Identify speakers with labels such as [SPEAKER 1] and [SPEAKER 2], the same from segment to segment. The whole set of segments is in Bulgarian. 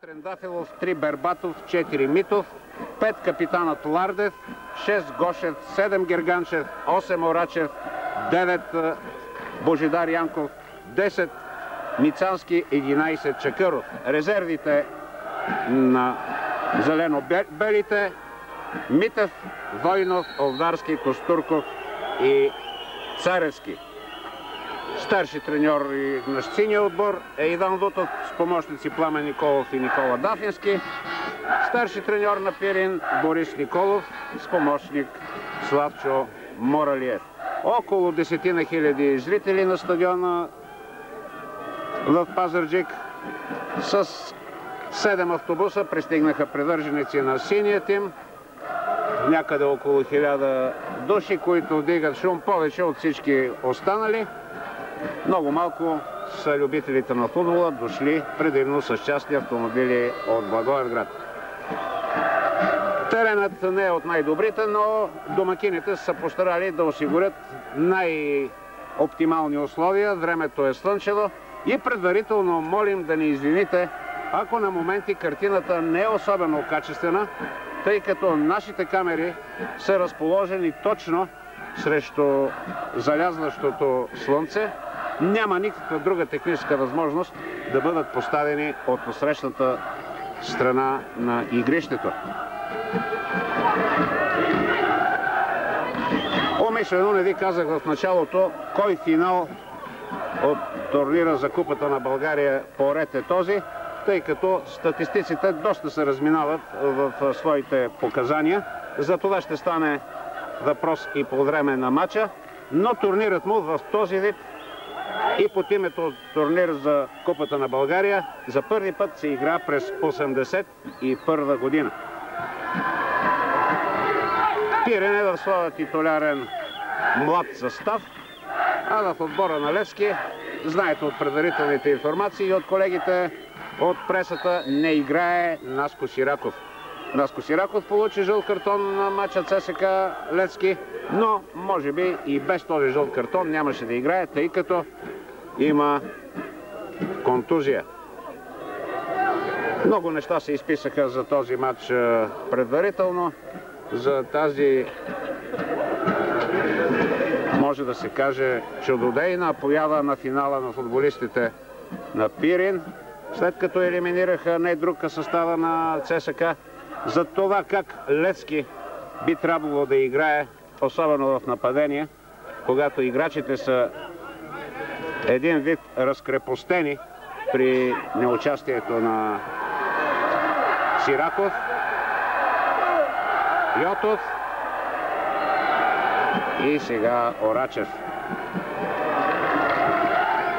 [SPEAKER 1] Трендафилов, 3 Бербатов, 4 Митов, 5 капитанът Лардев, 6 Гошев, 7 Герганчев, 8 Орачев, 9 Божидар Янков, 10 Мицански, 11 Чакъров. Резервите на зелено-белите: Митев, Войнов, Овдарски, Костурков и Царевски. Старши треньор и на синия отбор е Иван Вутов с помощници Пламен Николов и Никола Дафински. Старши треньор на Пирин Борис Николов с помощник Славчо Моралиев. Около 10 хиляди зрители на стадиона в Пазарджик. С 7 автобуса пристигнаха привърженици на синия тим. Някъде около 1000 души, които вдигат шум повече от всички останали. Много малко са любителите на футбола, дошли предимно с частни автомобили от Благоевград. Теренът не е от най-добрите, но домакините са постарали да осигурят най-оптимални условия. Времето е слънчево и предварително молим да ни извините, ако на моменти картината не е особено качествена, тъй като нашите камери са разположени точно срещу залязващото слънце. Няма никаква друга техническа възможност да бъдат поставени от посрещната страна на игрището. Умишлено не ви казах в началото кой финал от турнира за Купата на България поред е този, тъй като статистиците доста се разминават в своите показания. За това ще стане въпрос и по време на матча, но турнирът му в този вид и под името турнир за Купата на България за първи път се игра през 1981 година. Пирин е в своя титулярен млад състав, а в отбора на Левски, знаете от предварителните информации и от колегите от пресата, не играе Наско Сираков. Наско Сираков получи жълт картон на матча ЦСКА Левски, но може би и без този жълт картон нямаше да играе, тъй като има контузия. Много неща се изписаха за този матч предварително. За тази, може да се каже, чудодейна поява на финала на футболистите на Пирин, след като елиминираха не друг състава на ЦСКА. За това как Левски би трябвало да играе, особено в нападение, когато играчите са един вид разкрепостени при неучастието на Сираков, Йотов и сега Орачев.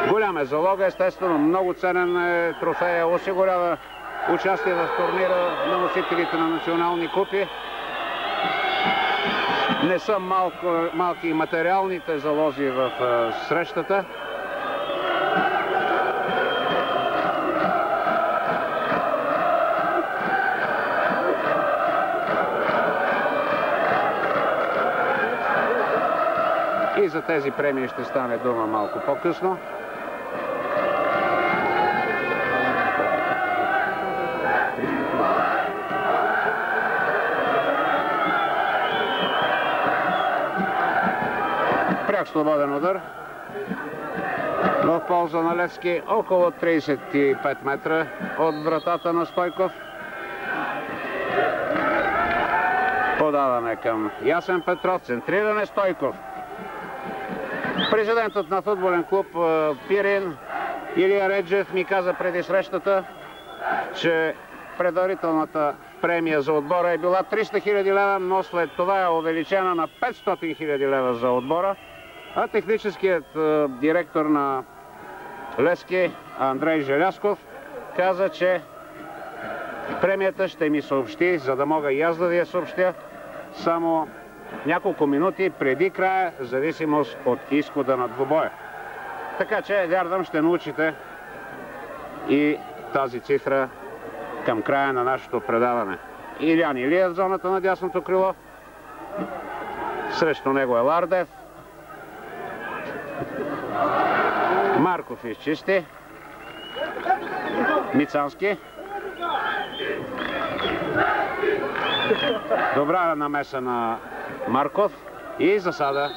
[SPEAKER 1] Голям е залога, естествено, много ценен е трофея, осигурява участие в турнира на носителите на национални купи. Не са малки и материалните залози в срещата. И за тези премии ще стане дума малко по-късно. Пряк свободен удар в полза на Левски, около 35 метра от вратата на Стойков. Подаване към Ясен Петров, центриране Стойков. Президентът на футболен клуб Пирин Илия Реджев ми каза преди срещата, че предварителната премия за отбора е била 300 000 лева, но след това е увеличена на 500 000 лева за отбора. А техническият директор на Левски Андрей Желясков каза, че премията ще ми съобщи, за да мога и аз да ви я съобщя, само няколко минути преди края, в зависимост от изхода на двубоя. Така че, вярвам, ще научите и тази цифра към края на нашето предаване. Илян Илиев в зоната на дясното крило. Срещу него е Лардев. Марков изчисти. Мицански. Добра намеса на Марков и засада.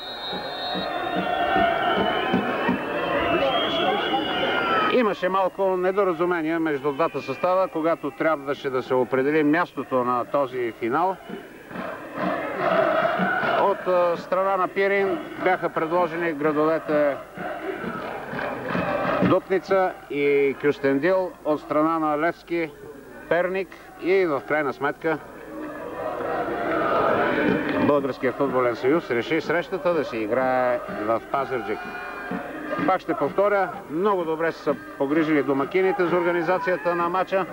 [SPEAKER 1] Имаше малко недоразумение между двата състава, когато трябваше да се определи мястото на този финал. От страна на Пирин бяха предложени градовете Дупница и Кюстендил, от страна на Левски, Перник и в крайна сметка Българския футболен съюз реши срещата да се играе в Пазарджик. Пак ще повторя, много добре са погрижили домакините за организацията на матча,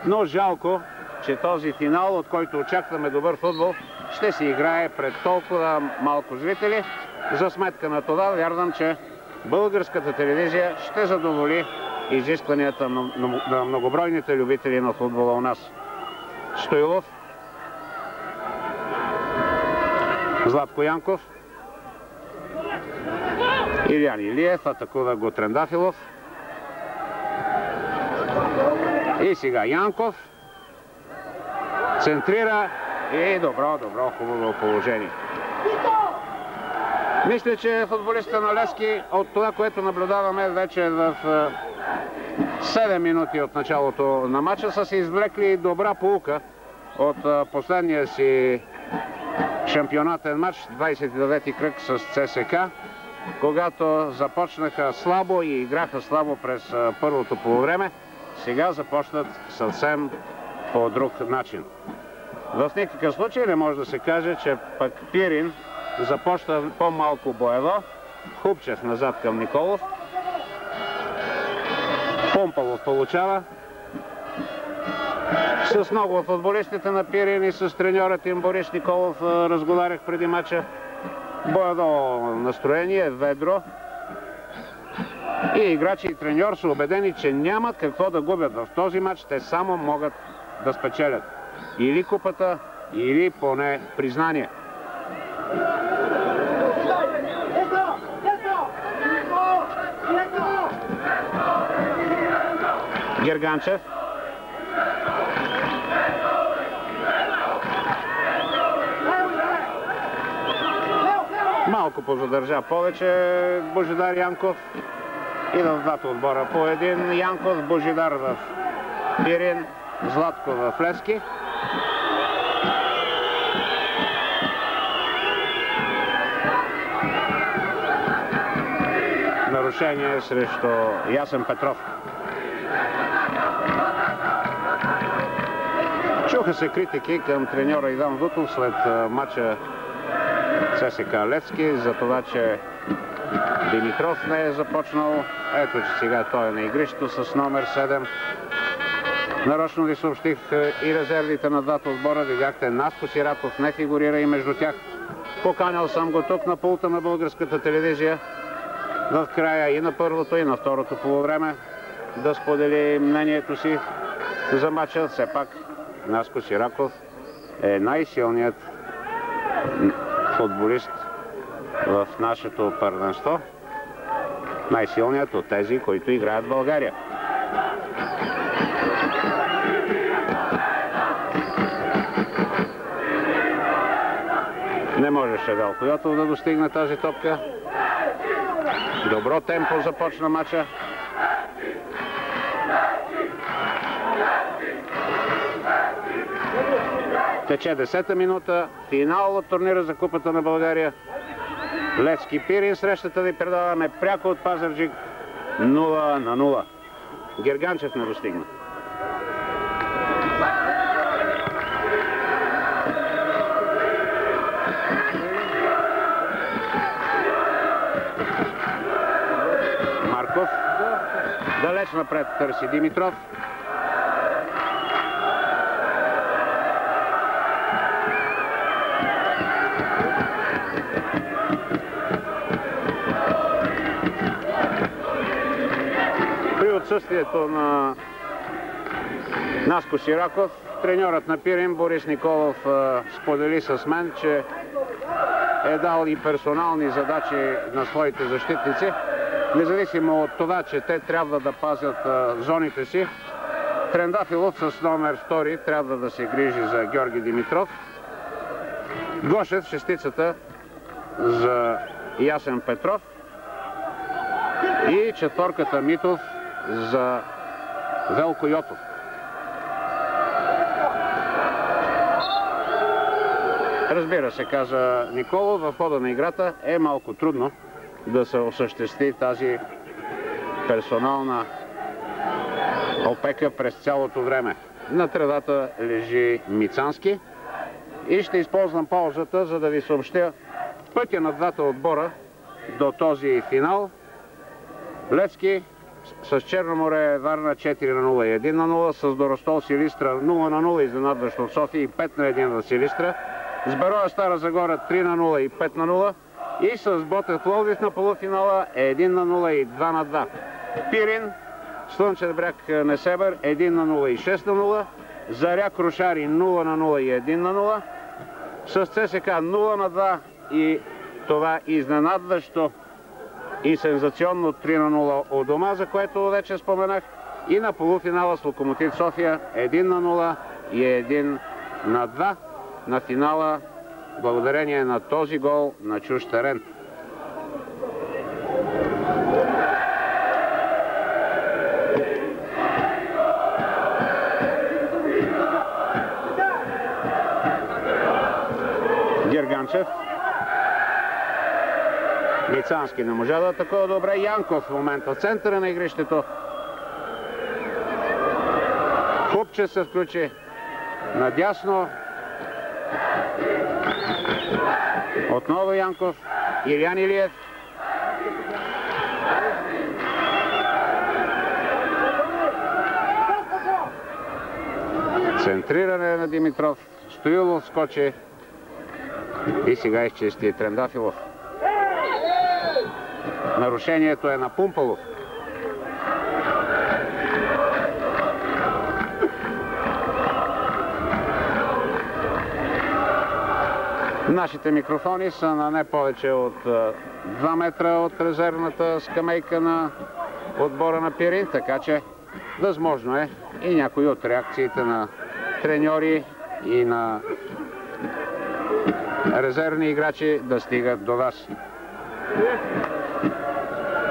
[SPEAKER 1] но жалко, че този финал, от който очакваме добър футбол, ще се играе пред толкова малко зрители. За сметка на това, вярвам, че българската телевизия ще задоволи изискванията на многобройните любители на футбола у нас. Стоилов, Златко Янков, Илиян Илиев, атакува го Трендафилов. И сега Янков центрира и добро, хубаво положение. Мисля, че футболистите на Левски от това, което наблюдаваме вече в 7 минути от началото на матча, са се извлекли добра поука от последния си шампионатен матч, 29-ти кръг с ЦСК, когато започнаха слабо и играха слабо през първото полувреме. Сега започнат съвсем по друг начин. В никакъв случай не може да се каже, че пък Пирин започна по-малко боево. Хубчев назад към Николов. Помпалов получава. С много от футболистите на Пирин и с треньорът им Борис Николов разговарях преди матча. Боево настроение, ведро. И играчи и треньор са убедени, че нямат какво да губят в този матч. Те само могат да спечелят или купата, или поне признание. Герганчев. Малко позадържа повече Божидар Янков. И в двата отбора по един. Янков, Божидар в Пирин, Златко в Левски. Нарушение срещу Ясен Петров. Чуха се критики към треньора Иван Вутов след матча ЦСКА Левски за това, че Димитров не е започнал. Ето, че сега той е на игрището с номер 7. Нарочно ви съобщих и резервите на двата отбора. Видяхте, Наско Сираков не фигурира и между тях. Поканял съм го тук на пулта на българската телевизия в края и на първото, и на второто полувреме да сподели мнението си за матча. Все пак Наско Сираков е най-силният футболист в нашето първенство. Най-силният от тези, които играят в България. Не можеше Велко Йотов да достигне тази топка. Добро темпо започна матча. Тече 10-та минута. Финал от турнира за Купата на България. Левски Пирин. Срещата ви предаваме пряко от Пазарджик. 0-0. Герганчев не достигна. Марков. Далеч напред търси Димитров. Отсъствието на Наско Сираков, треньорът на Пирин Борис Николов сподели с мен, че е дал и персонални задачи на своите защитници. Независимо от това, че те трябва да пазят зоните си, Трендафилов с номер 2 трябва да се грижи за Георги Димитров. Гошев шестицата за Ясен Петров. И четворката Митов за Велко Йотов. Разбира се, каза Николов, в хода на играта е малко трудно да се осъществи тази персонална опека през цялото време. На тредата лежи Мицански и ще използвам паузата, за да ви съобщя пътя на двата отбора до този финал. Левски с Черноморе Варна 4-0 и 1-0, с Доростол Силистра 0-0, изненадващо от София, и 5-1 в Силистра. С Бероя Стара Загора 3-0 и 5-0 и с Ботев Пловдив на полуфинала 1-0 и 2-2. Пирин, Слънчев бряг Несебър 1-0 и 6-0, Заря Крушари 0-0 и 1-0, с ЦСКА 0-2 и това изненадващо и сензационно 3-0 у дома, за което вече споменах, и на полуфинала с Локомотив София 1-0 и 1-2 на финала, благодарение на този гол на чужд терен. Герганчев. Мицански не можа да атакува добре. Янков в момента в центъра на игрището. Хупче се включи надясно. Отново Янков. Илиян Илиев. Центриране на Димитров. Стоилов скочи. И сега изчисти Трендафилов. Нарушението е на Пумпалов. Нашите микрофони са на не повече от 2 метра от резервната скамейка на отбора на Пирин, така че възможно е и някои от реакциите на треньори и на резервни играчи да стигат до вас.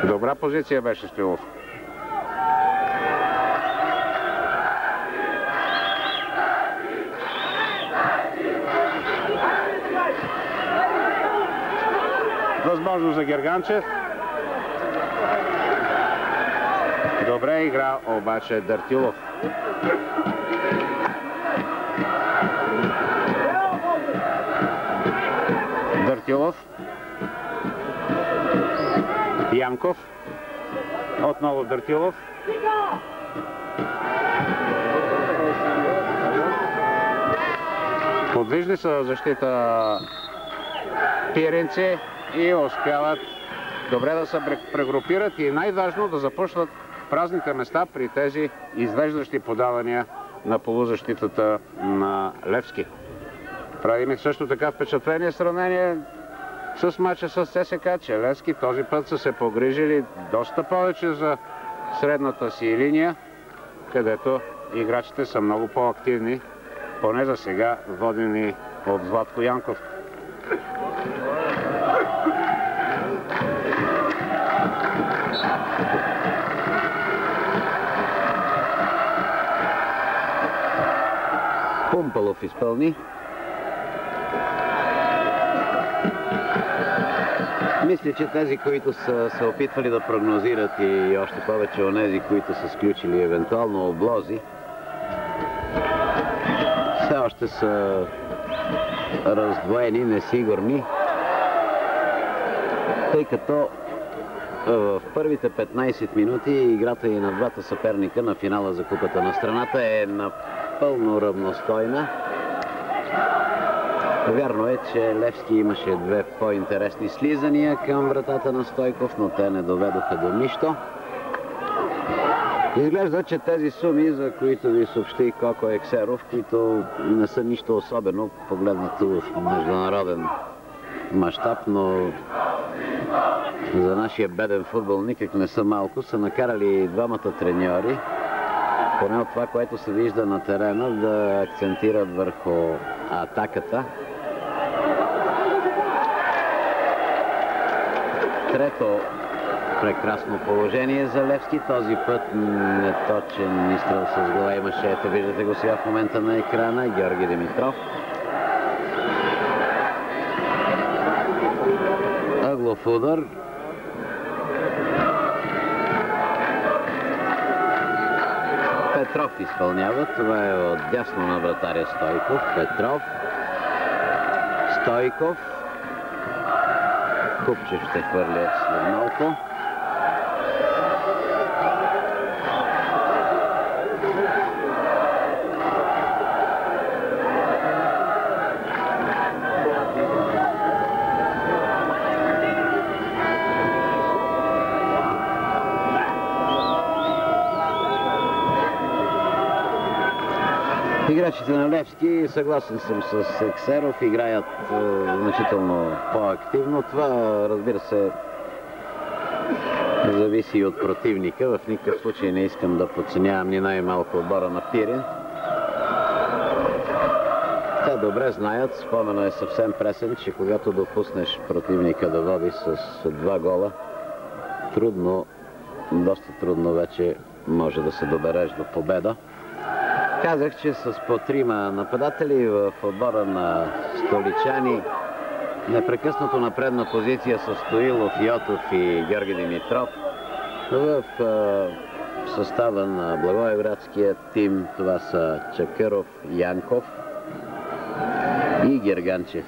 [SPEAKER 1] Добра позиция беше Стоилов. Възможно за Герганчев. Добре игра обаче Дъртилов. Дъртилов. Янков. Отново Дъртилов. Подвижни са защита пиринци и успяват добре да се прегрупират и най-важно да започнат празните места при тези извеждащи подавания на полузащитата на Левски. Прави ми също така впечатление сравнение с мача с ЦСКА, че Левски този път са се погрижили доста повече за средната си линия, където играчите са много по-активни, поне за сега водени от Златко Янков. Пумпалов изпълни. Мисля, че тези, които са се опитвали да прогнозират и още повече онези, които са сключили евентуално облози, все още са раздвоени, несигурни, тъй като в първите 15 минути играта и на двата съперника на финала за Купата на страната е напълно равностойна. Вярно е, че Левски имаше 2 по-интересни слизания към вратата на Стойков, но те не доведоха до нищо. Изглежда, че тези суми, за които ви съобщи Коко Ексеров, които не са нищо особено, погледнато в международен мащаб, но за нашия беден футбол никак не са малко, са накарали двамата треньори
[SPEAKER 2] поне от това, което се вижда на терена, да акцентират върху атаката. Трето прекрасно положение за Левски. Този път неточен изстрел с глава имаше. Ето, виждате го сега в момента на екрана. Георги Димитров. Ъглов удар. Петров изпълнява. Това е от дясно на вратаря Стойков. Петров. Стойков. Купчев ще хвърля след малко. Играчите на Левски, съгласен съм с Ексеров, играят значително по-активно. Това, разбира се, зависи и от противника. В никакъв случай не искам да подценявам ни най-малко отбора на Пирин. Те добре знаят, спомена е съвсем пресен, че когато допуснеш противника да води с 2 гола, трудно, доста трудно вече може да се добереш до победа. Казах, че с по 3 нападатели в отбора на столичани непрекъснато на предна позиция са Стоилов, Йотов и Георги Димитров. В състава на благоевградския тим това са Чакъров, Янков и Герганчев.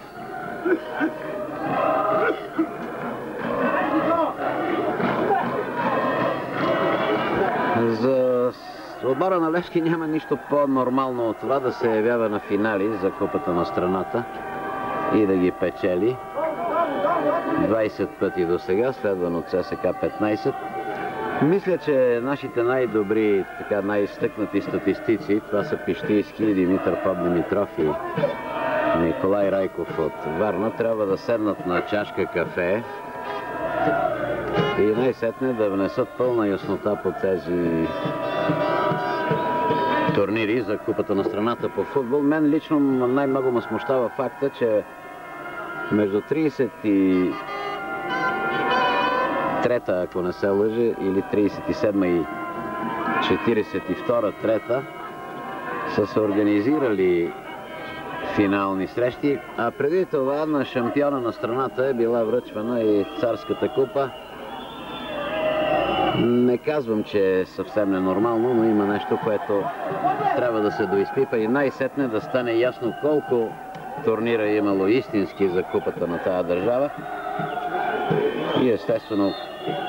[SPEAKER 2] За отбора на Левски няма нищо по-нормално от това да се явява на финали за Купата на страната и да ги печели. 20 пъти до сега, следвано от ЦСК 15. Мисля, че нашите най-добри, така най-изтъкнати статистици, това са Пищийски, Димитър Попдимитров и Николай Райков от Варна, трябва да седнат на чашка кафе и най-сетне да внесат пълна яснота по тези турнири за Купата на страната по футбол. Мен лично най-много ме смущава факта, че между 33-та, ако не се лъжа, или 37-та и 42-та са се организирали финални срещи, а преди това на шампиона на страната е била връчвана и царската купа. Не казвам, че е съвсем ненормално, но има нещо, което трябва да се доизпипа и най-сетне да стане ясно колко турнира е имало истински за купата на тази държава и естествено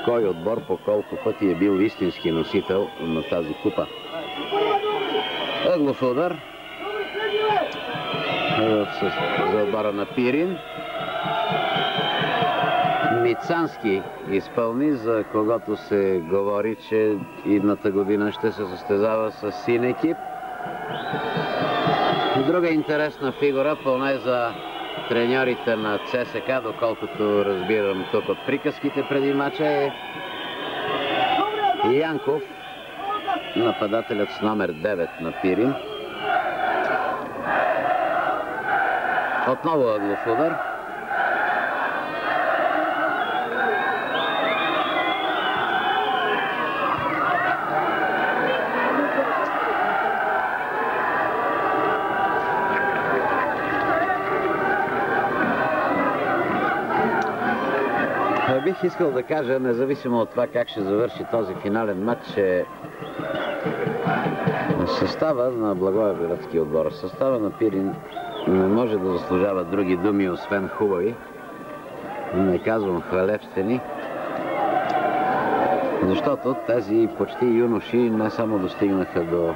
[SPEAKER 2] кой отбор по колко пъти е бил истински носител на тази купа. Ъглов удар за отбора на Пирин. Мицански изпълни, за когото се говори, че идната година ще се състезава с син екип. Друга интересна фигура, поне за треньорите на ЦСК, доколкото разбирам тук от приказките преди мача, е Янков, нападателят с номер 9 на Пирин. Отново ъглов удар. Бих искал да кажа, независимо от това как ще завърши този финален матч, че състава на благоевградския отбор, състава на Пирин не може да заслужава други думи, освен хубави. Не казвам хвалебствени, защото тези почти юноши не само достигнаха до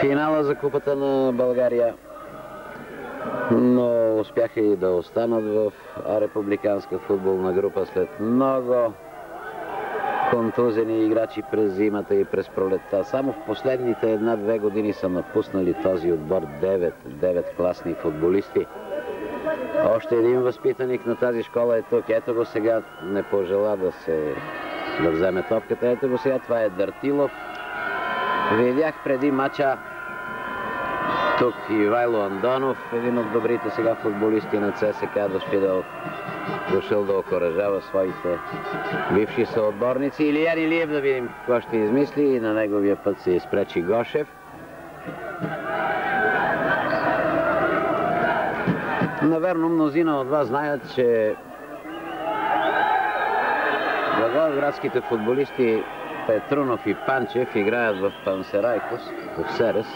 [SPEAKER 2] финала за Купата на България, но успяха и да останат в републиканска футболна група след много контузени играчи през зимата и през пролетта. Само в последните 1-2 години са напуснали този отбор 9 класни футболисти. Още един възпитаник на тази школа е тук. Ето го сега, не пожела да вземе топката. Ето го сега, това е Дартилов. Видях преди мача тук Ивайло Андонов, един от добрите сега футболисти на ЦСКА, дошъл да окуражава своите бивши съотборници. Илиян Илиев, да видим какво ще измисли, и на неговия път се изпречи Гошев. Наверно, мнозина от вас знаят, че благоевградските футболисти Петрунов и Панчев играят в Пансерайкос, в Серес.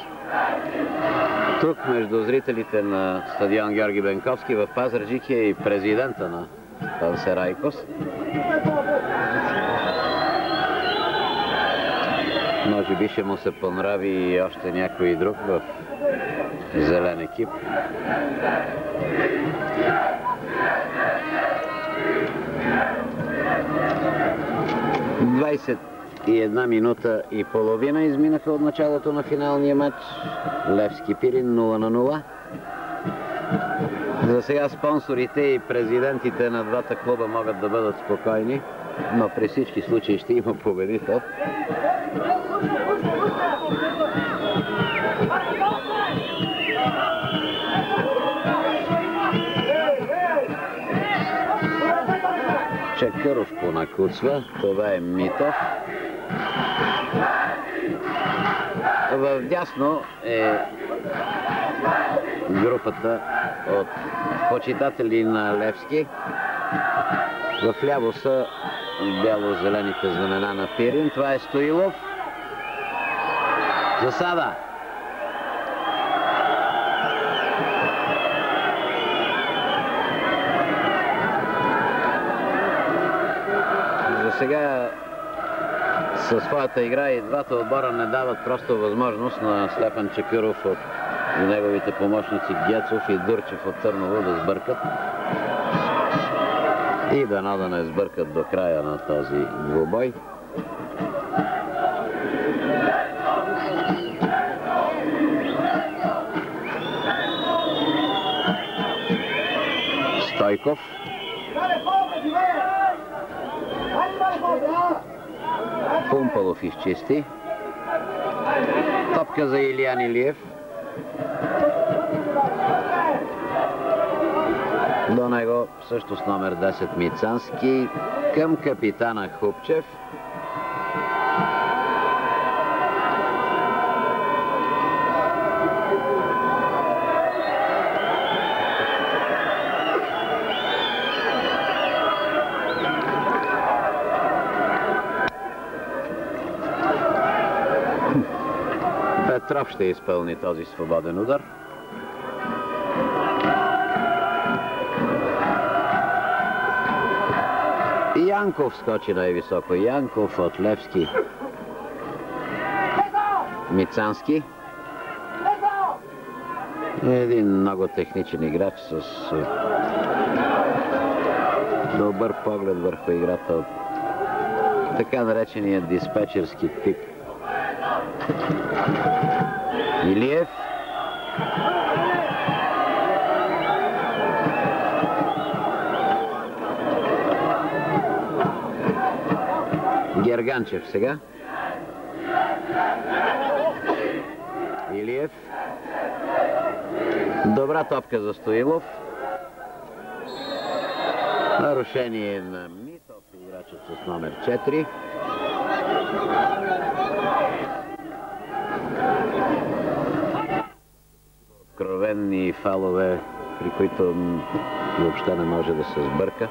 [SPEAKER 2] Тук, между зрителите на стадион Георги Бенковски в Пазарджик, е и президента на Пансерайкос. Може би ще му се понрави и още някой друг в зелен екип. И 1 минута и половина изминаха от началото на финалния матч. Левски Пирин 0-0. За сега спонсорите и президентите на двата клуба могат да бъдат спокойни, но при всички случаи ще има победител. Чакъров понакуцва. Това е Митов. Вдясно е групата от почитатели на Левски. Вляво са бяло-зелените знамена на Пирин. Това е Стоилов. Засада. Сега със своята игра и двата отбора не дават просто възможност на Стефан Чакъров от неговите помощници Гецов и Дурчев от Търново да сбъркат. И дано да не сбъркат до края на този двубой. Стойков. Пумпалов изчисти. Топка за Илиян Илиев. До него също с номер 10 Мицански към капитана Хупчев. Петров ще изпълни този свободен удар. Янков скочи най-високо. Янков от Левски. Мицански. Един много техничен играч с добър поглед върху играта от така наречения диспетчерски тип. Илиев. Герганчев сега. Илиев. Добра топка за Стоилов. Нарушение на Митов, играчът с номер 4. Откровенни фалове, при които въобще не може да се сбърка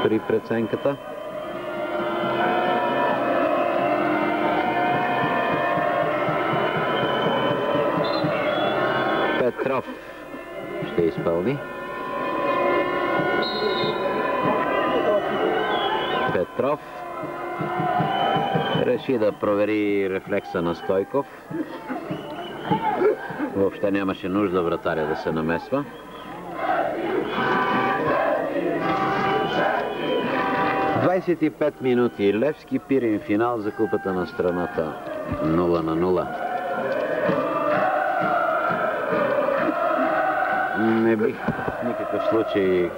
[SPEAKER 2] при преценката. Петров ще изпълни. Петров реши да провери рефлекса на Стойков. Въобще нямаше нужда вратаря да се намесва. ...25 минути. Левски Пирин финал за купата на страната. 0-0. Не бих в никакъв случай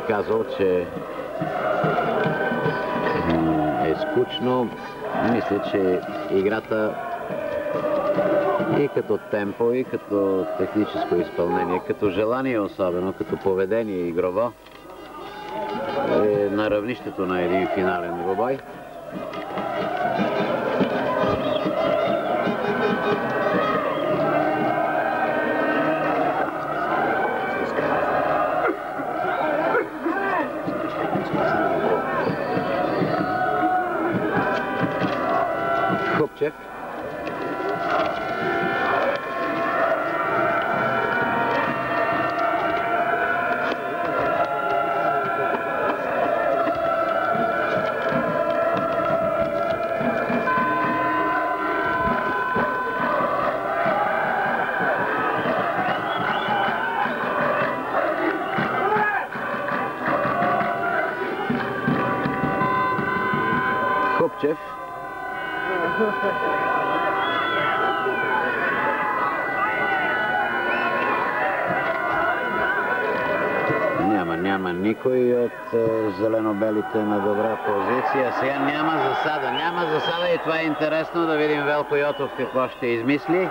[SPEAKER 2] казал, че е скучно. Мисля, че играта И като темпо, и като техническо изпълнение, като желание особено, като поведение игрово, е на равнището на един финален двубой. Хупчев. Хупчев. Няма никой от зелено-белите на добра позиция. Сега няма засада и това е интересно да видим Велко Йотов какво ще измисли.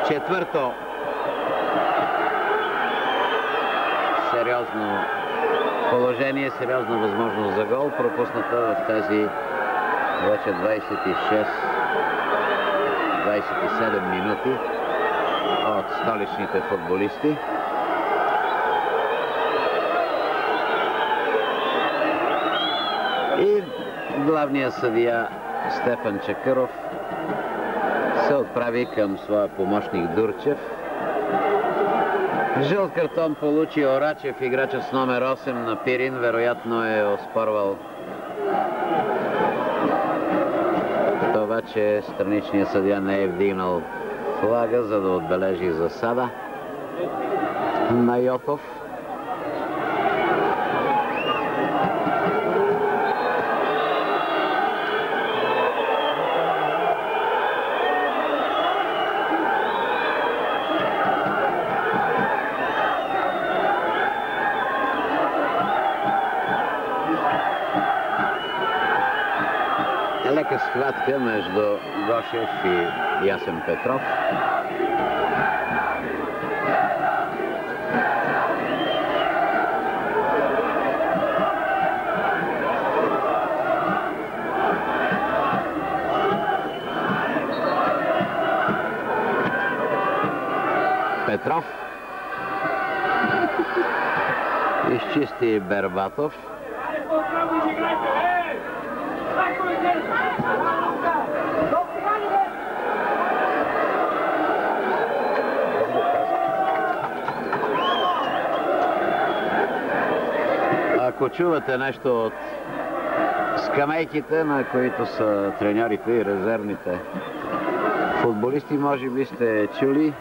[SPEAKER 2] Четвърто. Сериозно положение, сериозна възможност за гол, пропусната в тези вече 26-27 минути от столичните футболисти. И главният съдия Стефан Чакъров се отправи към своя помощник Дурчев. Жълт картон получи Орачев, играчът с номер 8 на Пирин. Вероятно е оспорвал това, че страничният съдия не е вдигнал флага, за да отбележи засада на Йотов. Лека схватка между Гошев и Ясен Петров. Петров изчисти Бербатов. Ако чувате нещо от скамейките, на които са треньорите и резервните футболисти, може би сте чули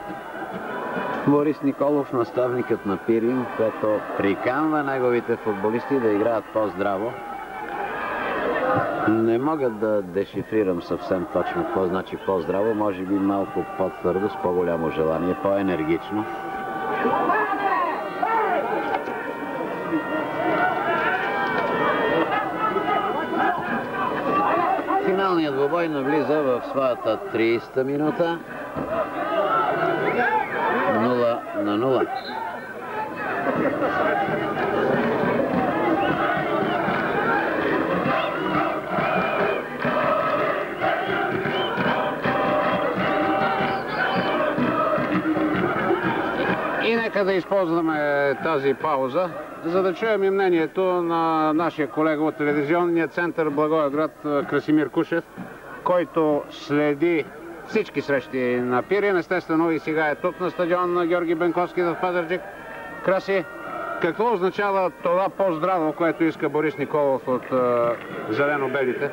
[SPEAKER 2] Борис Николов, наставникът на Пирин, който приканва неговите футболисти да играят по-здраво. Не мога да дешифрирам съвсем точно какво значи по-здраво, може би малко по-твърдо, с по-голямо желание, по-енергично. Финалният двубой навлиза в своята 30-та минута. 0-0.
[SPEAKER 1] И нека да използваме тази пауза, за да чуем и мнението на нашия колега от телевизионния център Благоевград Красимир Кушев, който следи всички срещи на Пирин. Естествено и сега е тук на стадион на Георги Бенковски в Пазарджик. Краси, какво означава това по-здраво, което иска Борис Николов от зелено-белите?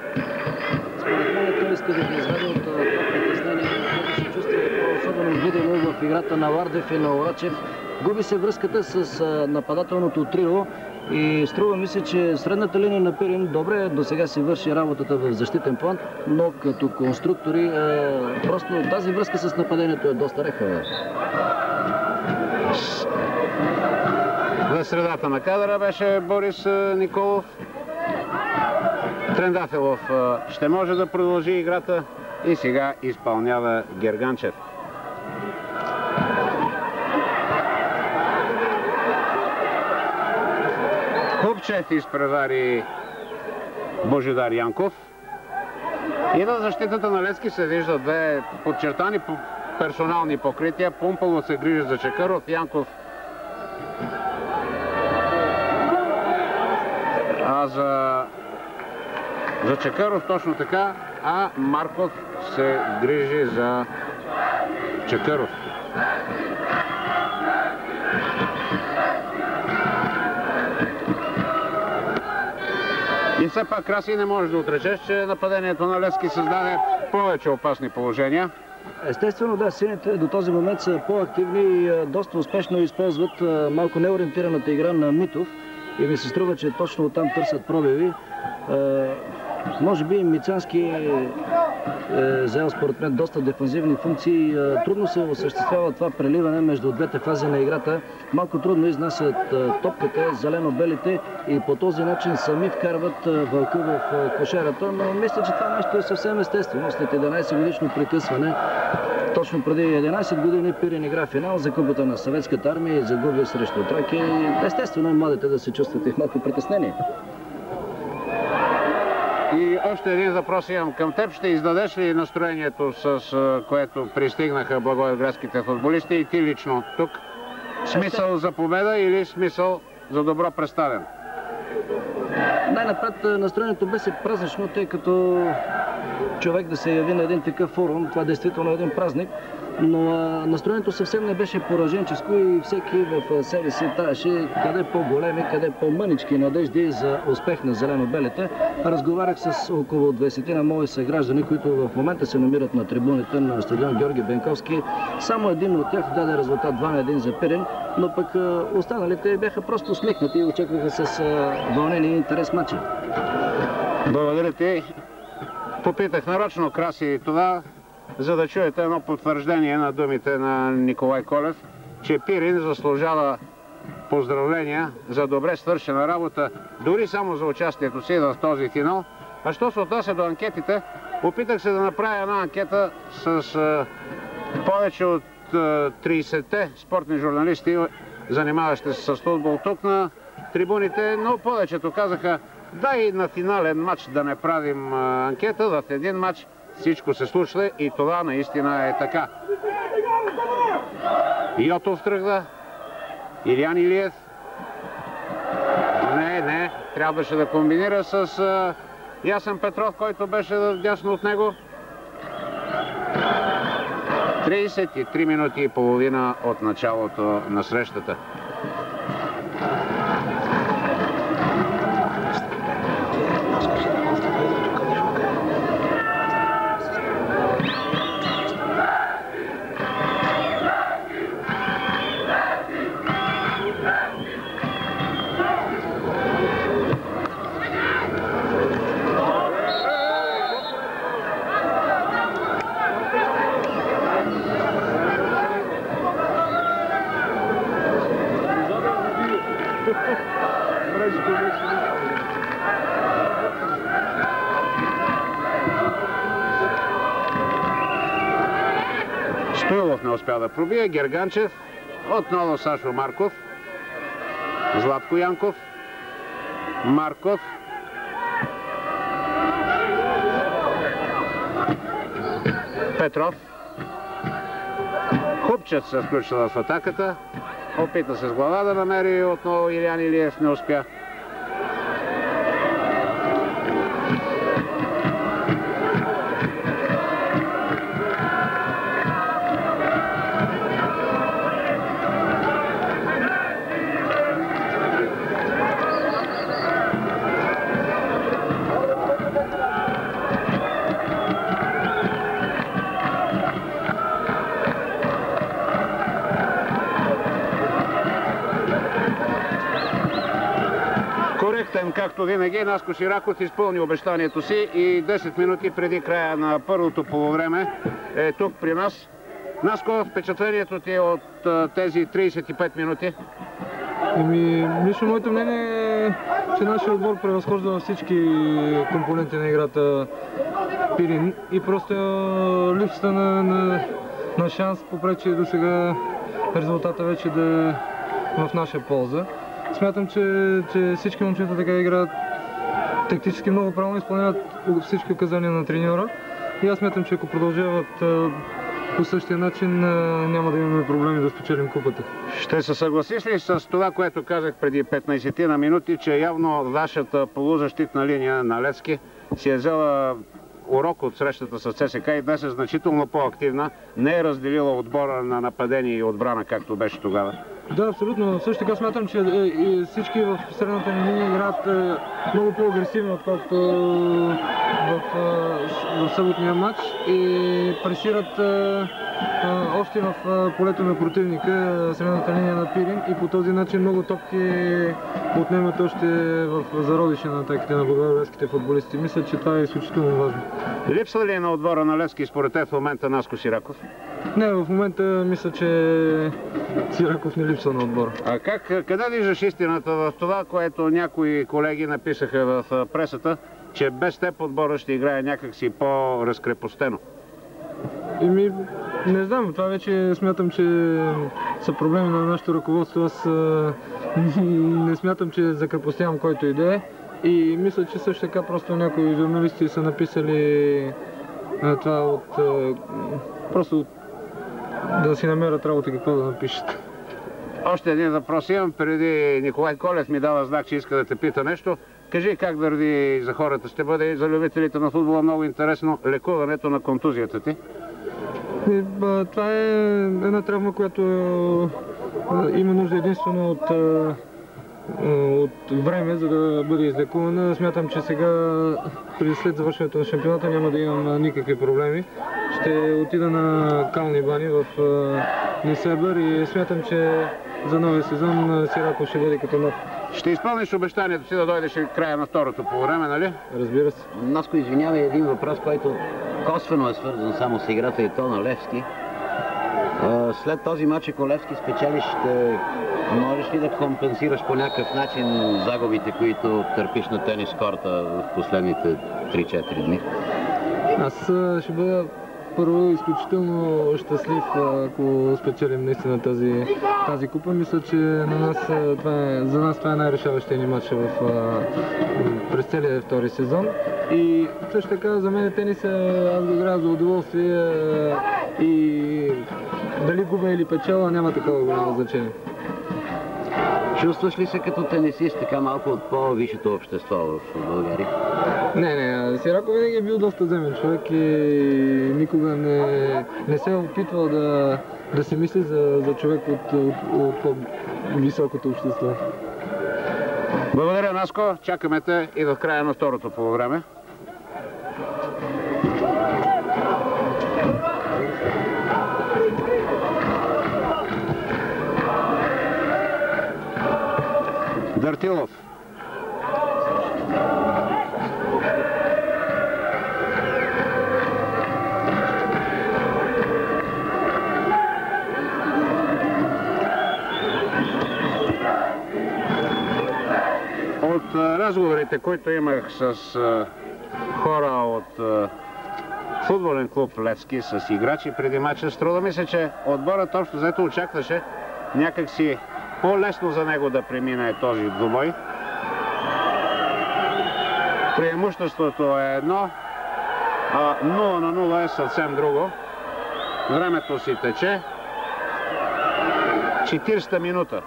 [SPEAKER 3] Според мен той иска да ги извади от това притеснение, което се чувства особено видимо в играта на Лардев и на Орачев. Губи се връзката с нападателното трио и струва ми се, че средната линия на Пирин добре до сега си върши работата в защитен план, но като конструктори просто тази връзка с нападението е доста рехава.
[SPEAKER 1] В средата на кадъра беше Борис Николов. Трендафилов ще може да продължи играта И сега изпълнява Герганчев. Хубчев изпревари Божидар Янков. И на защитата на Левски се вижда две подчертани персонални покрития. Пумпало се грижи за Чакъров, Янков за Чакъров точно така, а Марков се грижи за Чакъров. И все пак, Краси, не можеш да отречеш, че нападението на Левски създаде повече опасни положения.
[SPEAKER 3] Естествено, да, сините до този момент са по-активни и доста успешно използват малко неориентираната игра на Митов. И ми се струва, че точно оттам търсят пробиви. Може би Мицански взел според мен доста дефанзивни функции. Трудно се осъществява това преливане между двете фази на играта. Малко трудно изнасят топката, зелено-белите, и по този начин сами вкарват вълка в кошерата. Но мисля, че това нещо е съвсем естествено. След 11 годишно прекъсване, точно преди 11 години Пирин игра финал за Купата на Съветската армия и загуби срещу Траки. Естествено, младите да се чувстват и малко притеснение.
[SPEAKER 1] И още един въпрос имам към теб. Ще издадеш ли настроението, с което пристигнаха благоевградските футболисти, и ти лично тук? Смисъл за победа или смисъл за добро представен?
[SPEAKER 3] Най-напред настроението беше празнично, тъй като човек да се яви на един такъв форум, това действително е един празник. Но настроението съвсем не беше пораженческо и всеки в себе си таеше къде по-големи, къде по-мънички надежди за успех на зелено-белите. Разговарях с около 20 на мои съграждани, които в момента се намират на трибуните на стадион Георги Бенковски. Само един от тях даде резултат 2-1 за Пирин, но пък останалите бяха просто усмихнати и очакваха с вълнение и интерес матча.
[SPEAKER 1] Благодаря ти. Попитах нарочно, Краси, това, за да чуете едно потвърждение на думите на Николай Колев, че Пирин заслужава поздравления за добре свършена работа, дори само за участието си в този финал. А що се отнася до анкетите, опитах се да направя една анкета с повече от 30-те спортни журналисти, занимаващи се с футбол тук на трибуните, но повечето казаха: дай на финален матч да не правим анкета, в един матч всичко се случва и това наистина е така. Йотов тръгва, Илиян Илиев. Не, трябваше да комбинира с Ясен Петров, който беше дясно от него. 33 минути и половина от началото на срещата. Стоилов не успя да пробие. Герганчев, отново Сашо Марков, Златко Янков, Марков, Петров. Хубчев се включва в атаката, опита се с глава да намери отново Илиян Илиев, не успя. Както винаги, Наско Сираков изпълни обещанието си и 10 минути преди края на първото полувреме е тук при нас. Наско, впечатлението ти от тези 35 минути?
[SPEAKER 4] Лично моето мнение е, че нашия отбор превъзхожда на всички компоненти на играта. Пирин и просто липсата на шанс попречи до сега резултата вече да е в наша полза. Смятам, че всички момчета така играят тактически много правилно, изпълняват всички указания на треньора и аз смятам, че ако продължават по същия начин, няма да имаме проблеми да спечелим купата.
[SPEAKER 1] Ще се съгласиш ли с това, което казах преди 15 на минути, че явно вашата полузащитна линия на Левски си е взела урок от срещата с ЦСКА и днес е значително по-активна, не е разделила отбора на нападение и отбрана, както беше тогава?
[SPEAKER 4] Да, абсолютно. Също така смятам, че всички в средната линия играят много по-агресивно, отколкото в съботния матч и пресират още в полето на противника средната линия на Пирин и по този начин много топки отнемат още в зародиша на атаките на българските футболисти. Мисля, че това е изключително важно.
[SPEAKER 1] Липсва ли на отбора на Левски според теб в момента Наско Сираков?
[SPEAKER 4] Не, в момента мисля, че Сираков не липсва на отбора.
[SPEAKER 1] А къде виждаш истината в това, което някои колеги написаха в пресата, че без теб отбора ще играе някакси по-разкрепостено?
[SPEAKER 4] Не знам, това вече смятам, че са проблеми на нашето ръководство. Аз не смятам, че закрепостявам който иде. И мисля, че също така просто някои журналисти са написали това просто да си намерят работа какво да напишат.
[SPEAKER 1] Още един въпрос имам. Преди Николай Колев ми дава знак, че иска да те пита нещо. Кажи как за хората ще бъде, за любителите на футбола много интересно, лекуването на контузията ти?
[SPEAKER 4] Това е една травма, която има нужда единствено от време, за да бъде излекувана. Смятам, че сега, след завършването на шампионата, няма да имам никакви проблеми. Ще отида на Кални бани в Несебър и смятам, че за новия сезон Сираков ще бъде като нов.
[SPEAKER 1] Ще изпълниш обещанието си да дойдеш в края на второто по време, нали?
[SPEAKER 4] Разбира се.
[SPEAKER 2] Наско, извинявай, един въпрос, който косвено е свързан само с играта и то на Левски. След този матч, ако Левски спечелиш, можеш ли да компенсираш по някакъв начин загубите, които търпиш на тенис корта в последните 3-4 дни?
[SPEAKER 4] Аз ще бъда първо изключително щастлив, ако спечелим наистина тази купа. Мисля, че за нас това е най-решаващия ни матч през целия втори сезон. И също така за мен тенис аз го играя за удоволствие и дали губа или печела няма такова голямо значение.
[SPEAKER 2] Чувстваш ли се като тенисист така малко от по-висшето общество в България?
[SPEAKER 4] Не, Сираков винаги е бил доста земен човек и никога не се е опитвал да се мисли за човек от по-високото общество.
[SPEAKER 1] Благодаря, Наско. Чакаме те и в края на второто полувреме. Дартилов. От разговорите, които имах с хора от футболен клуб Левски, с играчи преди матча, струва ми се, че отборът общо взето очакваше някакси по-лесно за него да премине този двубой. Преимуществото е едно, а 0-0 е съвсем друго. Времето си тече. 40-та минута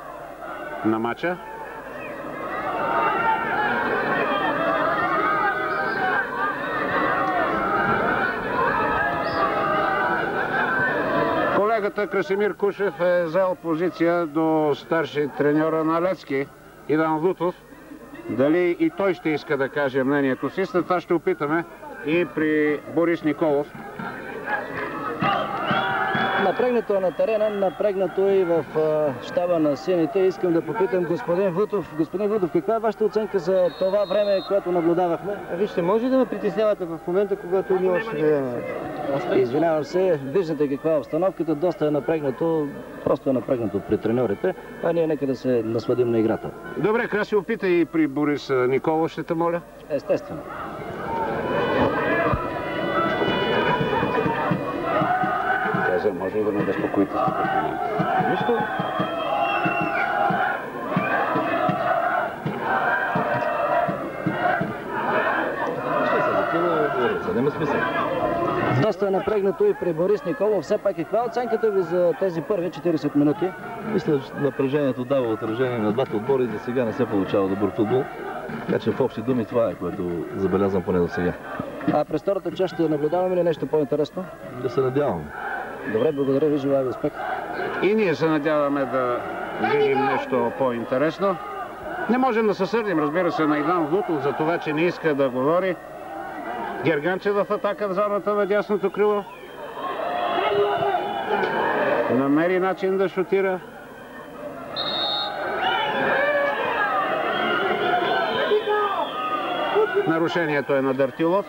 [SPEAKER 1] на матча. Колегата Красимир Кушев е взел позиция до старши треньора на Левски, Иван Влутов. Дали и той ще иска да каже мнението си, след това ще опитаме и при Борис Николов.
[SPEAKER 3] Напрегнато е на терена, напрегнато и в щаба на сините. Искам да попитам господин Влутов. Господин Влутов, каква е вашата оценка за това време, което наблюдавахме?
[SPEAKER 5] Вижте, може да ме притеснявате в момента, когато ние още...
[SPEAKER 3] Извинявам се, виждате каква е обстановката, доста е напрегнато, просто е напрегнато при треньорите, а ние нека да се насладим на играта.
[SPEAKER 1] Добре, Краси, опитай и при Борис Николов, ще те моля.
[SPEAKER 3] Естествено.
[SPEAKER 2] Лазар, може ли да ме безпокоите с такъв момент?
[SPEAKER 3] Нищо.
[SPEAKER 6] Няма смисъл.
[SPEAKER 3] Доста е напрегнато и при Борис Николов. Все пак каква е оценката ви за тези първи 40 минути?
[SPEAKER 6] Мисля, че напрежението дава отражение на двата отбора и за сега не се получава добър футбол. Така че в общи думи това е, което забелязвам поне до сега.
[SPEAKER 3] А през втората част ще наблюдаваме ли нещо по-интересно?
[SPEAKER 6] Да се надявам.
[SPEAKER 3] Добре, благодаря ви, желая ви успех.
[SPEAKER 1] И ние се надяваме да видим нещо по-интересно. Не можем да се сърдим, разбира се, на Иван Влутов за това, че не иска да говори. Герганчев в атака в зоната на дясното крило. Намери начин да шутира. Нарушението е на Дъртилов.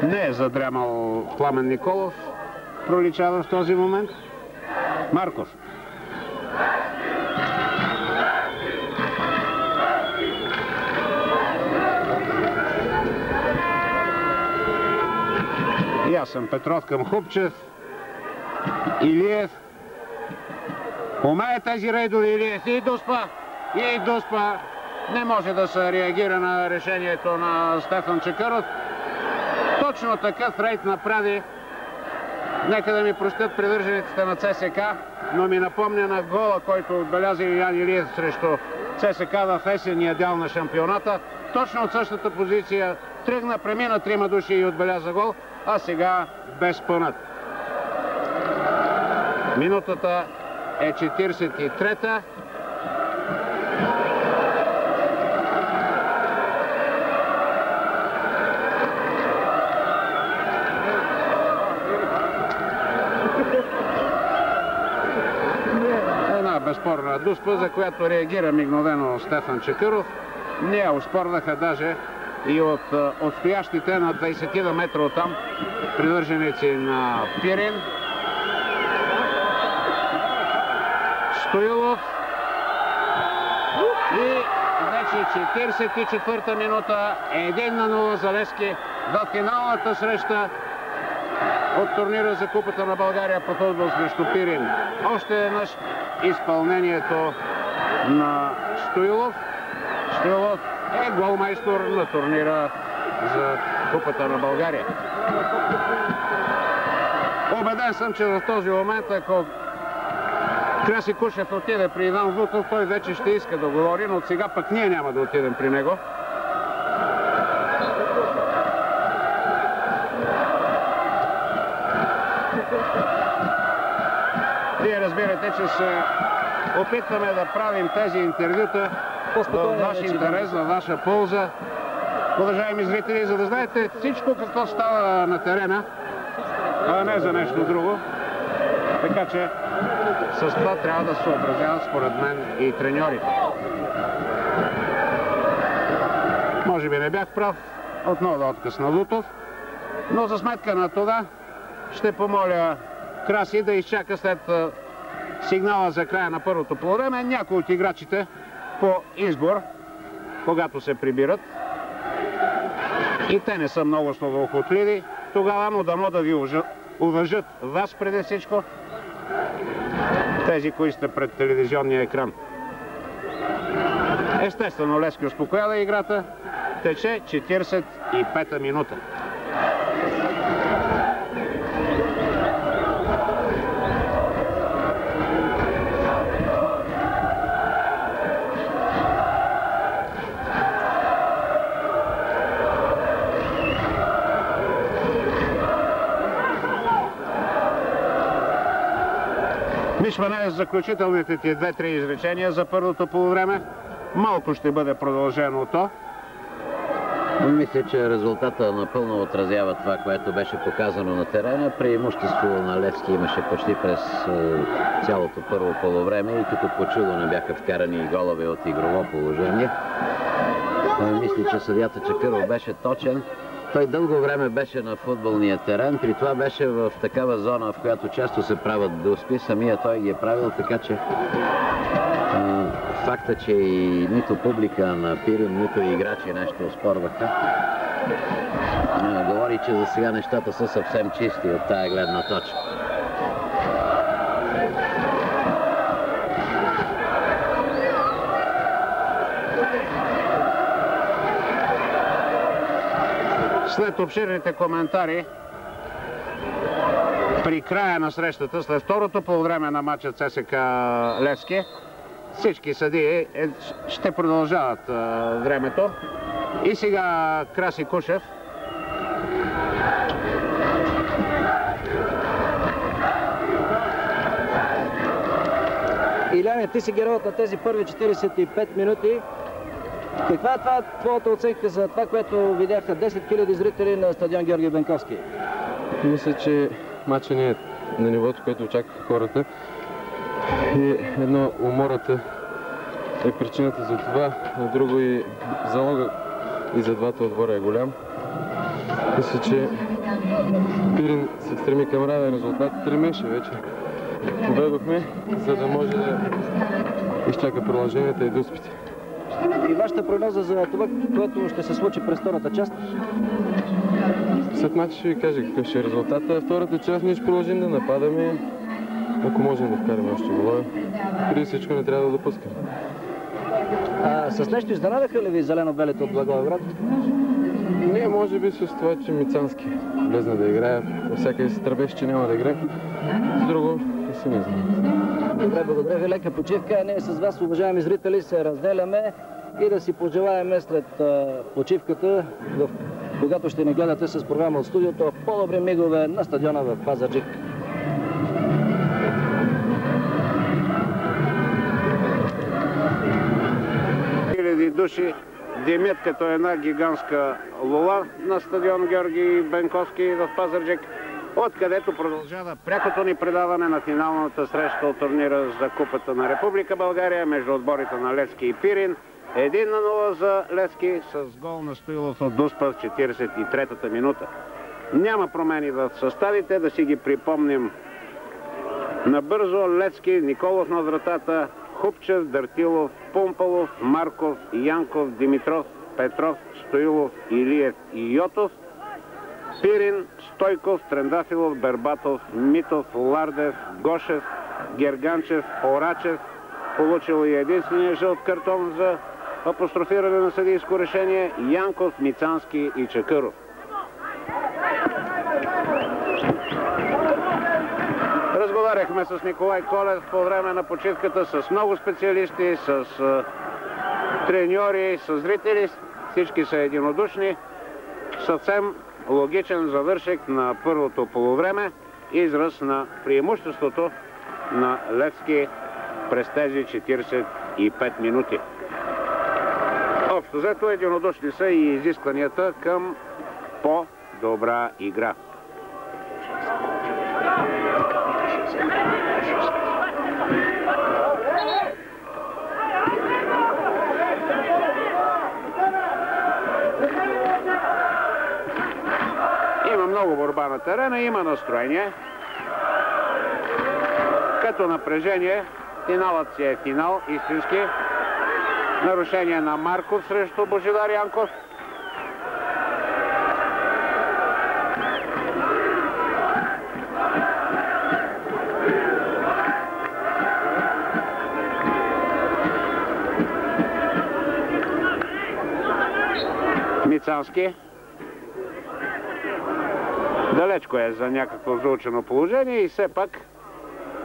[SPEAKER 1] Не е задрямал Пламен Николов. Проличава в този момент. Марков. Ясен Петров към Хубчев. Илиев. Умее тези рейдове Илиев и Дуспа. Не може да се реагира на решението на Стефан Чакъров. Точно такъв рейд направи. Нека да ми простят привържениците на ЦСК, но ми напомня на гола, който отбеляза Илиян Илиев срещу ЦСК в есенния дял на шампионата. Точно от същата позиция тръгна, премина 3 души и отбеляза гол, а сега без пънат. Минутата е 43-та. Безспорна Дуспа, за която реагира мигновено Стефан Чакъров. Не я оспорваха даже и от отстоящите на 20 метра оттам привърженици на Пирин. Стоилов. И вече 44-та минута, 1-0 за Левски в финалната среща от турнира за Купата на България по футбол срещу Пирин. Още веднъж изпълнението на Стоилов. Стоилов е голмайстор на турнира за Купата на България. Убеден съм, че в този момент, ако Краси Кушев отиде при Иван Влутов, той вече ще иска да говори, но от сега пък ние няма да отидем при него. Вие разбирате, че се опитваме да правим тези интервюта в ваш интерес, във ваша полза. Уважаеми зрители, за да знаете всичко какво става на терена, а не за нещо друго. Така че с това трябва да се съобразяват според мен и треньорите. Може би не бях прав, отново отказ на Лутов, но за сметка на това ще помоля Краси да изчака след сигнала за края на първото полувреме някои от играчите по избор, когато се прибират. И те не са много словоохотливи тогава, но дано да ви уважат вас преди всичко, тези, които сте пред телевизионния екран. Естествено, Левски успокоява играта. Тече 45-та минута. Мишмане с заключителните ти 2-3 изречения за първото полувреме. Малко ще бъде продължено то.
[SPEAKER 2] Мисля, че резултата напълно отразява това, което беше показано на терена. Преимущество на Левски имаше почти през цялото първо полувреме и като по чудо не бяха вкарани и голове от игрово положение. Мисля, че съдията Чакъров беше точен. Той дълго време беше на футболния терен, при това беше в такава зона, в която често се правят дуспи. Самия той ги е правил, така че факта, че и нито публика на Пирин, нито и играчи нещо оспорваха, говори, че за сега нещата са съвсем чисти от тая гледна точка.
[SPEAKER 1] След обширните коментари при края на срещата, след второто полувреме на матча ЦСКА Левски, всички съдии ще продължават времето. И сега Краси Кушев.
[SPEAKER 3] Иляне, ти си героят на тези първи 45 минути. Каква е твоята оценка за това, което видяха 10 000 зрители на стадион Георги Бенковски?
[SPEAKER 4] Мисля, че матчът не е на нивото, което очакваха хората. И едно, умората е причината за това, а друго и залога и за двата отбора е голям. Мисля, че Пирин се стреми към равен резултат. Стремеше вече. Победохме, за да може да изчака продълженията и дуспите.
[SPEAKER 3] И вашата прогноза за това, което ще се случи през втората част?
[SPEAKER 4] След матча ще ви кажа какъв ще е резултата. Втората част ние ще продължим да нападаме, ако можем да вкараме още голове. Преди всичко не трябва да допускаме.
[SPEAKER 3] С нещо изненадаха ли ви зелено-белите от Благоевград?
[SPEAKER 4] Не, може би с това, че Мицански влезна да играе. Във всяка се тръбеше, че няма да играе. С друго не си не знам.
[SPEAKER 3] Добре, благодаря ви. Лека почивка. Ние с вас, уважаеми зрители, се разделяме и да си пожелаем след почивката, когато ще ни гледате с програма от студиото, по-добри мигове на стадиона в Пазарджик.
[SPEAKER 1] Хиляди души димят като една гигантска лула на стадион Георги Бенковски в Пазарджик, откъдето продължава прякото ни предаване на финалната среща от турнира за Купата на Република България между отборите на Левски и Пирин. 1-0 за Левски с гол на Стоилов от Дуспа в 43-та минута. Няма промени в съставите, да си ги припомним набързо. Левски, Николов на вратата, Хупчев, Дартилов, Пумпалов, Марков, Янков, Димитров, Петров, Стоилов, Илиев и Йотов. Пирин, Стойков, Трендафилов, Бербатов, Митов, Лардев, Гошев, Герганчев, Орачев. Получил и единствения жълт картон за апострофиране на съдийско решение, Янков, Мицански и Чакъров. Разговаряхме с Николай Колев по време на почивката с много специалисти, с треньори, с зрители. Всички са единодушни. Съвсем логичен завършек на първото полувреме, израз на преимуществото на Левски през тези 45 минути. Общо взето единодушни са и изискванията към по-добра игра. Има много борба на терена, има настроение. Като напрежение, финалът си е финал, истински. Нарушение на Марков срещу Божидар Янков. Мицански. Далечко е за някакво заучено положение и все пак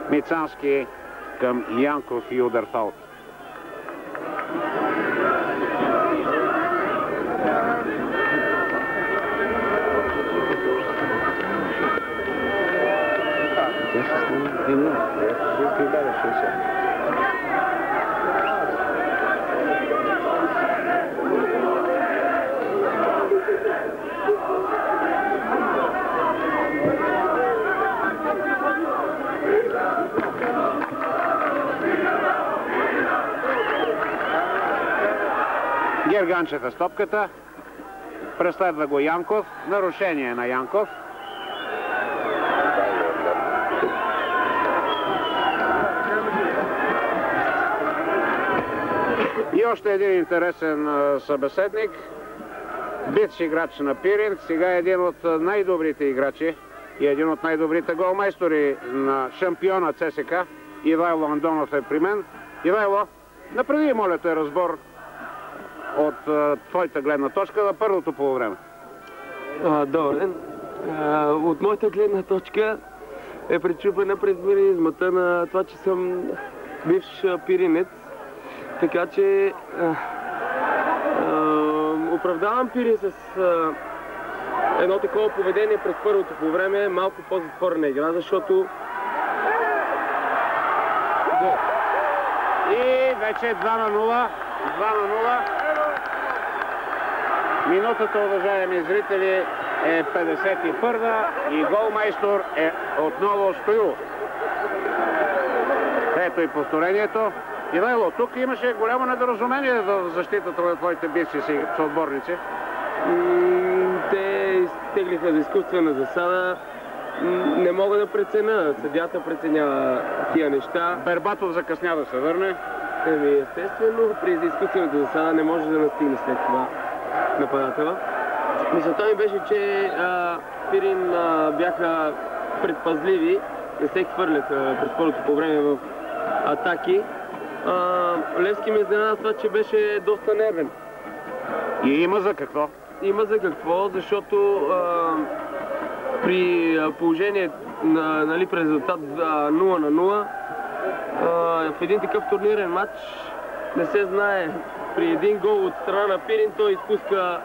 [SPEAKER 1] Мицански към Янков и удар фаул. Герганчев е стопката. Преследва го Янков. Нарушение на Янков. И още един интересен събеседник. Бивш играч на Пирин. Сега е един от най-добрите играчи и един от най-добрите голмайстори на шампиона ЦСК. Ивайло Андонов е при мен. Ивайло, направи, моля те, разбор от твоята гледна точка на първото полувреме.
[SPEAKER 7] Добър ден. От моята гледна точка е пречупена призмеризмата на това, че съм бивш пиринец. Така че оправдавам Пирин с едно такова поведение през първото по време, малко по-затворена игра, защото...
[SPEAKER 1] И вече 2 на 0. 2 на 0. Минутата, уважаеми зрители, е 51 и голмайстор е отново Стоилов. Ето и повторението. Ивайло, тук имаше голямо недоразумение в защитата на твоите бивши съотборници.
[SPEAKER 7] Те изтеглиха за изкуствена засада. Не мога да преценя. Съдията преценява тия неща.
[SPEAKER 1] Бербатов закъсня да се върне.
[SPEAKER 7] Естествено, при изкуствената засада не може да настигне след това нападателя. Мисълта ми беше, че Пирин бяха предпазливи, не се хвърляха през първото по време в атаки. Левски ме изненада това, че беше доста нервен.
[SPEAKER 1] И има за какво?
[SPEAKER 7] Има за какво, защото при положение нали, при резултат 0 на 0 в един такъв турнирен матч не се знае. При един гол от страна на Пирин той изпуска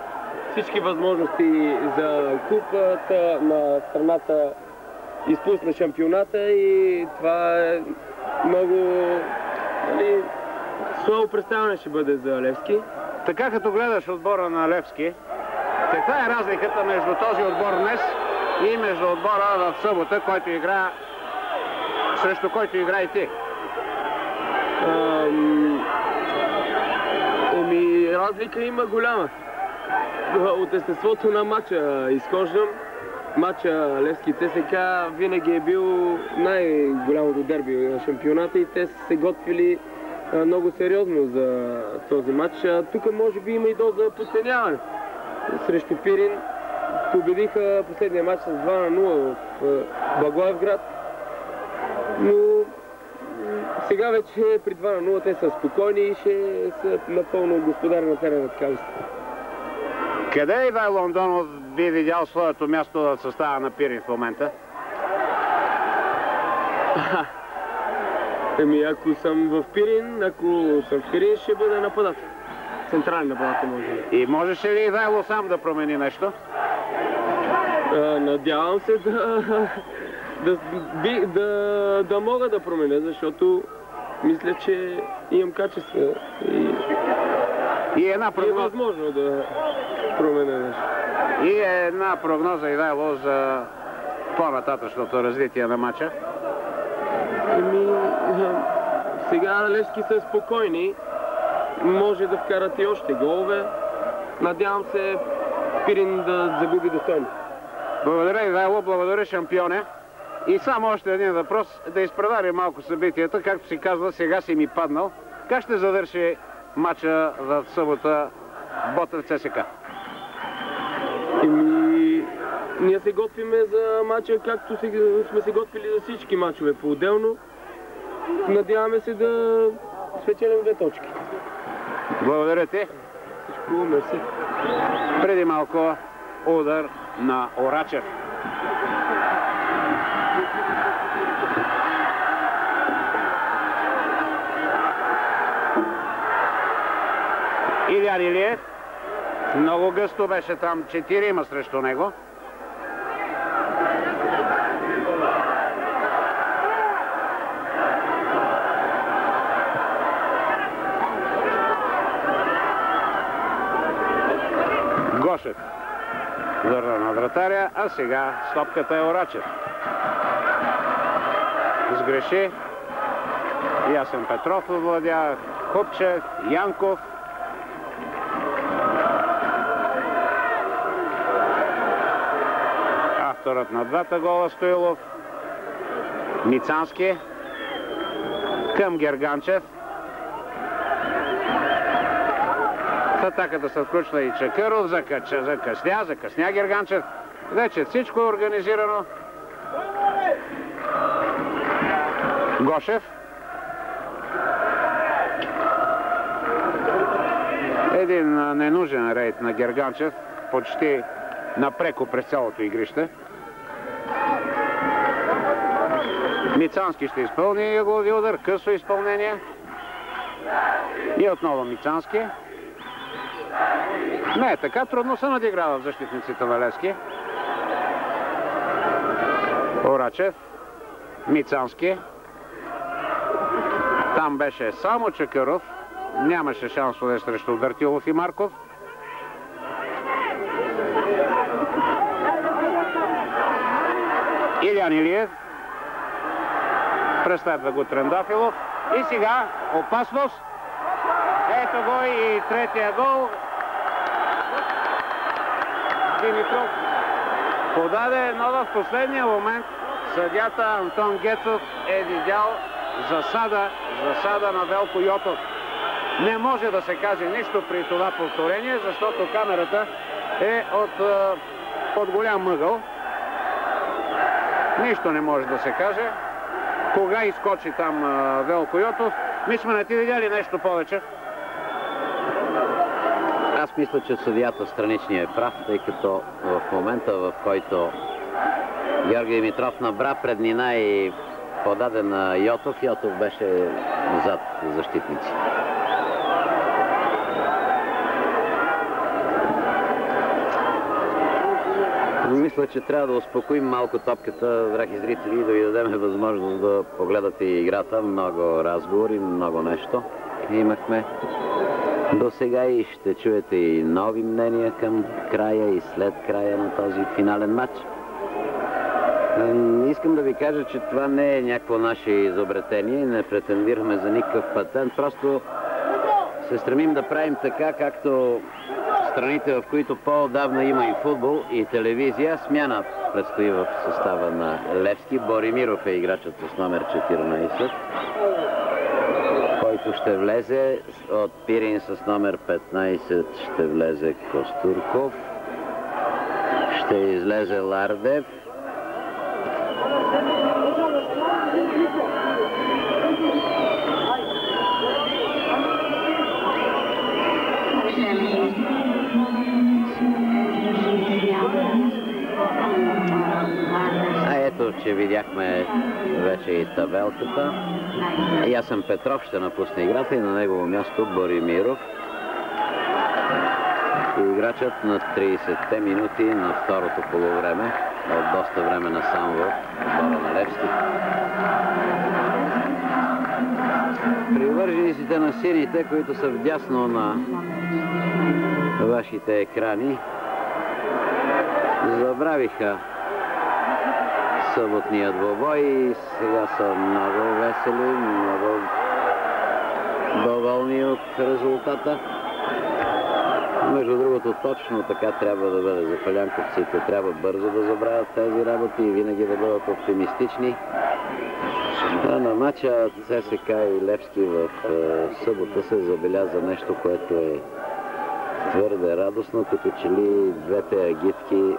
[SPEAKER 7] всички възможности за купата на страната, изпусна шампионата и това е много слабо представяне ще бъде за Левски.
[SPEAKER 1] Така като гледаш отбора на Левски, каква е разликата между този отбор днес и между отбора в събота, който игра, срещу който игра и ти?
[SPEAKER 7] Разлика има голяма. От естеството на матча изхождам. Матча Левски ЦСК винаги е бил най-голямото дерби на шампионата и те са се готвили много сериозно за този матч. Тук може би има и доза подценяване. Срещу Пирин победиха последния матч с 2 на 0 в Благоевград. Но сега вече при 2 на 0 те са спокойни и ще са напълно господари на терена, така ли?
[SPEAKER 1] Къде Ивайло Андонов би видял своето място в състава на Пирин в момента?
[SPEAKER 7] Ако съм в Пирин, ще бъда нападател. Централен нападател може би.
[SPEAKER 1] И можеше ли Ивайло сам да промени нещо?
[SPEAKER 7] Надявам се да мога да променя, защото мисля, че имам качество
[SPEAKER 1] и една прогноза...
[SPEAKER 7] е възможно да променя нещо.
[SPEAKER 1] И една прогноза, Ивайло, за по-нататъчното развитие на матча.
[SPEAKER 7] Сега Левски са спокойни, може да вкарат и още голове. Надявам се Пирин да загуби достойно.
[SPEAKER 1] Благодаря, Ивайло, благодаря, шампионе. И само още един въпрос, да изпреварим малко събитията. Както си казва, сега си ми паднал. Как ще завърши матча в събота Ботев ЦСК?
[SPEAKER 7] Ние се готвиме за матча, както сме се готвили за всички матчове по-отделно. Надяваме се да спечелим 2 точки.
[SPEAKER 1] Благодаря ти.
[SPEAKER 7] Всичко, мерси.
[SPEAKER 1] Преди малко удар на Орачев. Илиян Илиев. Много гъсто беше там, 4 срещу него. Гошев върна на вратаря, а сега стопката е Орачев. Сгреши. Ясен Петров овладя, Хупчев, Янков. авторът на двата гола Стоилов. Мицански към Герганчев. В атаката се включва и Чакъров. Закъсня Герганчев. Вече всичко е организирано. Гошев. Един ненужен рейд на Герганчев. Почти напреко през цялото игрище. Мицански ще изпълни ъглови удар. Късо изпълнение. И отново Мицански. Не, така трудно се надиграва в защитниците на Левски. Орачев. Мицански. Там беше само Чакъров. Нямаше шансове срещу Дартилов и Марков. Илян Илиев. Преследва го Трендафилов. И сега опасност. Ето го и третия гол. Димитров подаде, но в последния момент съдията Антон Гецов е видял засада на Велко Йотов. Не може да се каже нищо при това повторение, защото камерата е под голям мъгъл. Нищо не може да се каже. Кога изкочи там Велко Йотов? Мисля, ти видя ли нещо повече?
[SPEAKER 2] Аз мисля, че съдията страничния е прав, тъй като в момента, в който Георги Димитров набра преднина и подаде на Йотов, Йотов беше зад защитници. Мисля, че трябва да успокоим малко топката, драги зрители, и да ви дадем възможност да погледате играта. Много разговори, много нещо имахме до сега и ще чуете и нови мнения към края и след края на този финален матч. Искам да ви кажа, че това не е някакво наше изобретение, не претендираме за никакъв патент, просто се стремим да правим така, както страните, в които по-давна има и футбол, и телевизия. Смяна предстои в състава на Левски. Боримиров е играчът с номер 14, който ще влезе. От Пирин с номер 15 ще влезе Костурков. Ще излезе Лардев. Ето, че видяхме вече и табелката. Ясен Петров ще напусне играта и на негово място Боримиров. И играчът на 30-те минути на второто полувреме, от доста време насам в отбора на Левски. Привържениците на сините, които са вдясно на вашите екрани, забравиха съботния двобой и сега са много весели, много доволни от резултата. Между другото, точно така трябва да бъде за палянковците. Трябва бързо да забравят тези работи и винаги да бъдат оптимистични. На матча ЦСК и Левски в събота се забеляза нещо, което е твърде радостно, като че ли двете агитки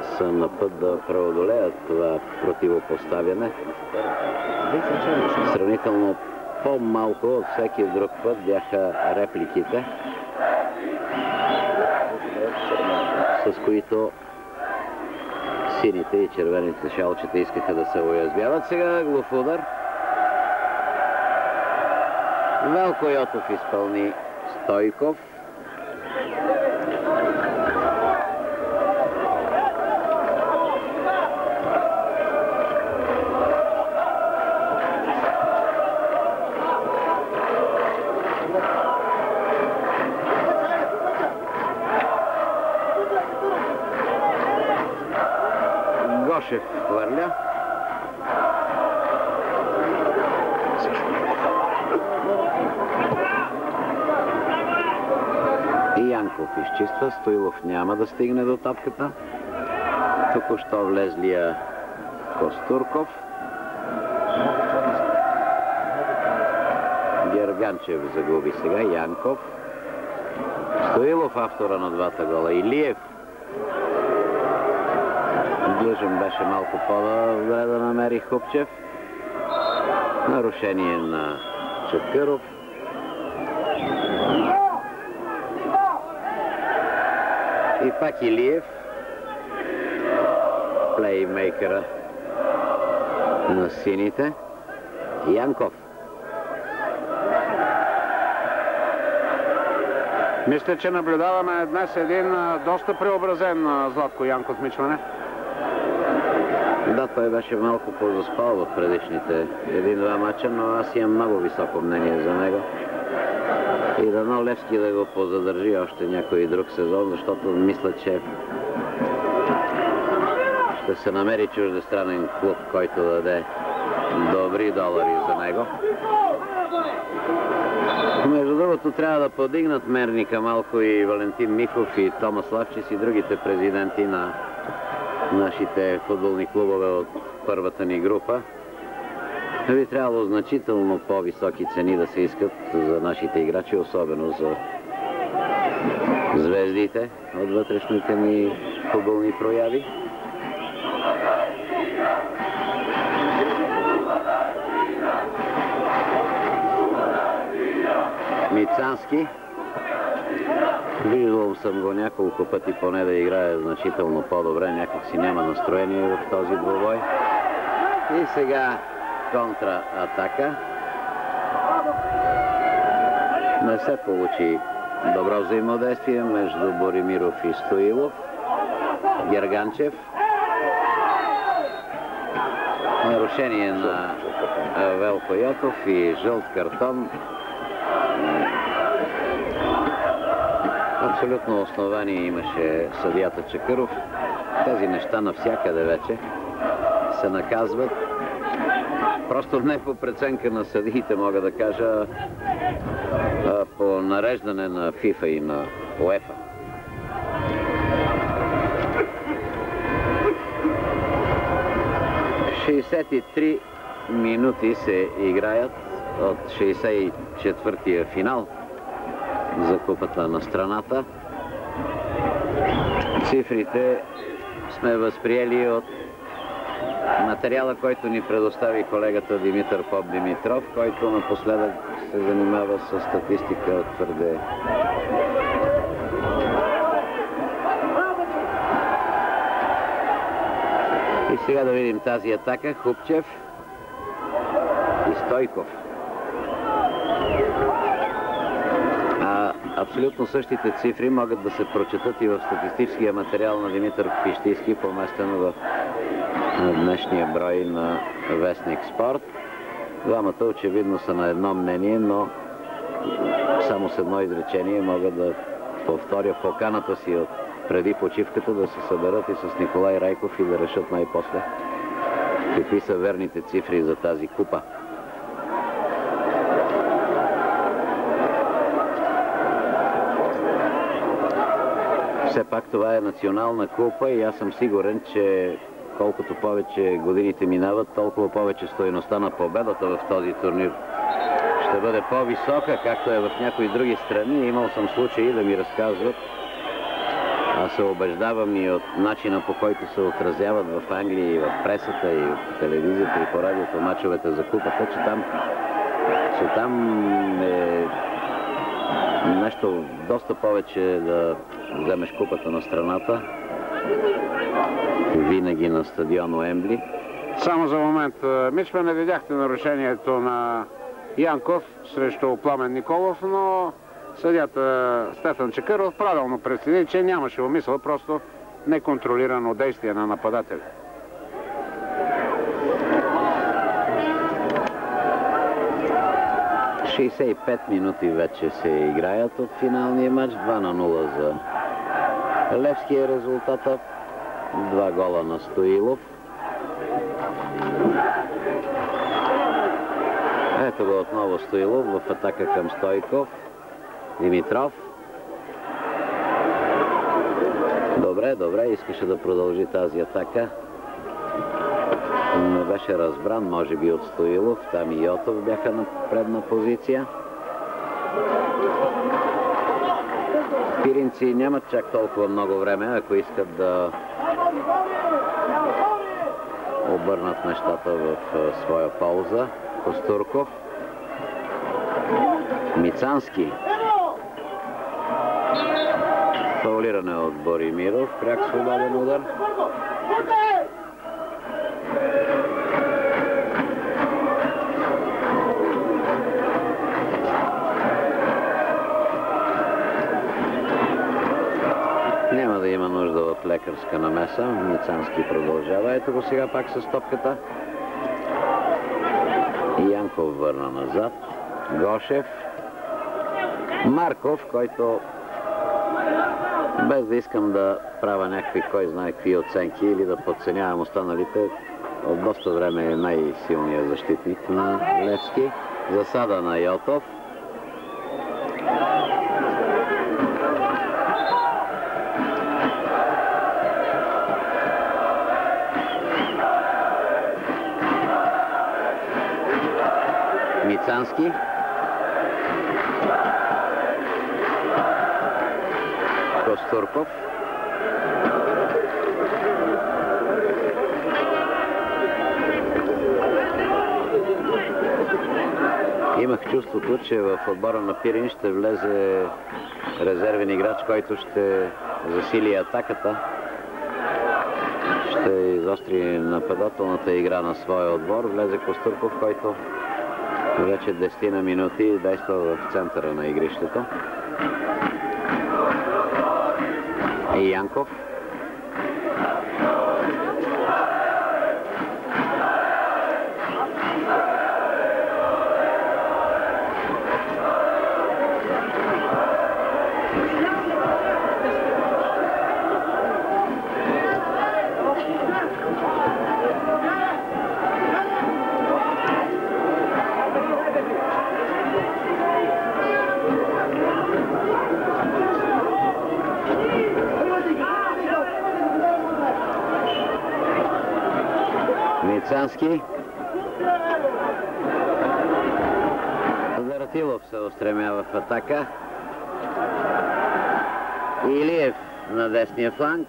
[SPEAKER 2] са на път да преодолеят това противопоставяне. Сравнително по-малко от всеки друг път бяха репликите, с които сините и червените шалчета искаха да се уязвяват. Сега глав удар. Велко Йотов изпълни Стойков. Гошев хвърля. И Янков изчиства. Стоилов няма да стигне до топката. Току-що влезлия Костурков. Герганчев загуби сега. Янков. Стоилов, автора на двата гола. Илиев. Длъжен беше малко по-добре да намери Хупчев. Нарушение на Чакъров. И пак Илиев. Плеймейкъра на сините. Янков.
[SPEAKER 1] Мисля, че наблюдаваме днес един доста преобразен Златко Янков, Мичмане.
[SPEAKER 2] Да, той беше малко позаспал в предишните един-два мача, но аз имам много високо мнение за него. И дано Левски да го позадържи още някой друг сезон, защото мисля, че ще се намери чуждестранен клуб, който да даде добри долари за него. Между другото, трябва да подигнат мерника малко и Валентин Михов, и Томас Лавчис, и другите президенти на нашите футболни клубове от първата ни група. Би трябвало значително по-високи цени да се искат за нашите играчи, особено за звездите от вътрешните ни футболни прояви. Мицански. Виждал съм го няколко пъти поне да играе значително по-добре. Някак си няма настроение в този двубой. И сега контратака. Не се получи добро взаимодействие между Боримиров и Стоилов. Герганчев. Нарушение на Велко Йотов и жълт картон. Абсолютно основание имаше съдията Чакъров. Тези неща навсякъде вече се наказват. Просто не по преценка на съдиите, мога да кажа, а по нареждане на ФИФА и на УЕФА. В 63 минути се играят от 64-тия финал за купата на страната. Цифрите сме възприели от материала, който ни предостави колегата Димитър Поп-Димитров, който напоследък се занимава с статистика твърде. И сега да видим тази атака. Хупчев и Стойков. Абсолютно същите цифри могат да се прочетат и в статистическия материал на Димитър Пищийски, поместен в днешния брой на Вестник Спорт. Двамата очевидно са на едно мнение, но само с едно изречение мога да повторя поканата си от преди почивката да се съберат и с Николай Райков и да решат най-после какви са верните цифри за тази купа. Все пак това е национална купа и аз съм сигурен, че колкото повече годините минават, толкова повече стойността на победата в този турнир ще бъде по-висока, както е в някои други страни. Имал съм случаи да ми разказват, а се убеждавам и от начина, по който се отразяват в Англия и в пресата, и в телевизията, и по радиото мачовете за купата, че там е нещо доста повече да вземеш купата на страната. Винаги на стадион Уембли.
[SPEAKER 1] Само за момент. Мичман, не видяхте нарушението на Янков срещу Пламен Николов, но съдията Стефан Чакъров правилно прецени, че нямаше умисъл, просто неконтролирано действие на нападателя.
[SPEAKER 2] – 65 минути вече се играят от финалния матч. 2-0 за Левски е резултата. 2 гола на Стоилов. Ето го отново Стоилов в атака към Стойков. Димитров. Добре Добре, искаше да продължи тази атака. Не беше разбран, може би от Стоилов. Там и Йотов бяха на предна позиция. Пиринци нямат чак толкова много време, ако искат да обърнат нещата в своя полза. Костурков. Мицански. Фаулиране от Боримиров. Пряк свободен удар. Няма да има нужда от лекарска намеса. Мицански продължава. Ето го сега пак с топката. Янков върна назад. Гошев. Марков, който без да искам да правя някакви кой знае какви оценки или да подценявам останалите, от доста време е най-силният защитник на Левски. Засада на Йотов. Мицански. Костурков. Имах чувството, че в отбора на Пирин ще влезе резервен играч, който ще засили атаката. Ще изостри нападателната игра на своя отбор. Влезе Костурков, който вече 10 на минути действа в центъра на игрището. И Янков. Мицански. Заратилов се устремява в атака. Илиев на десния фланг.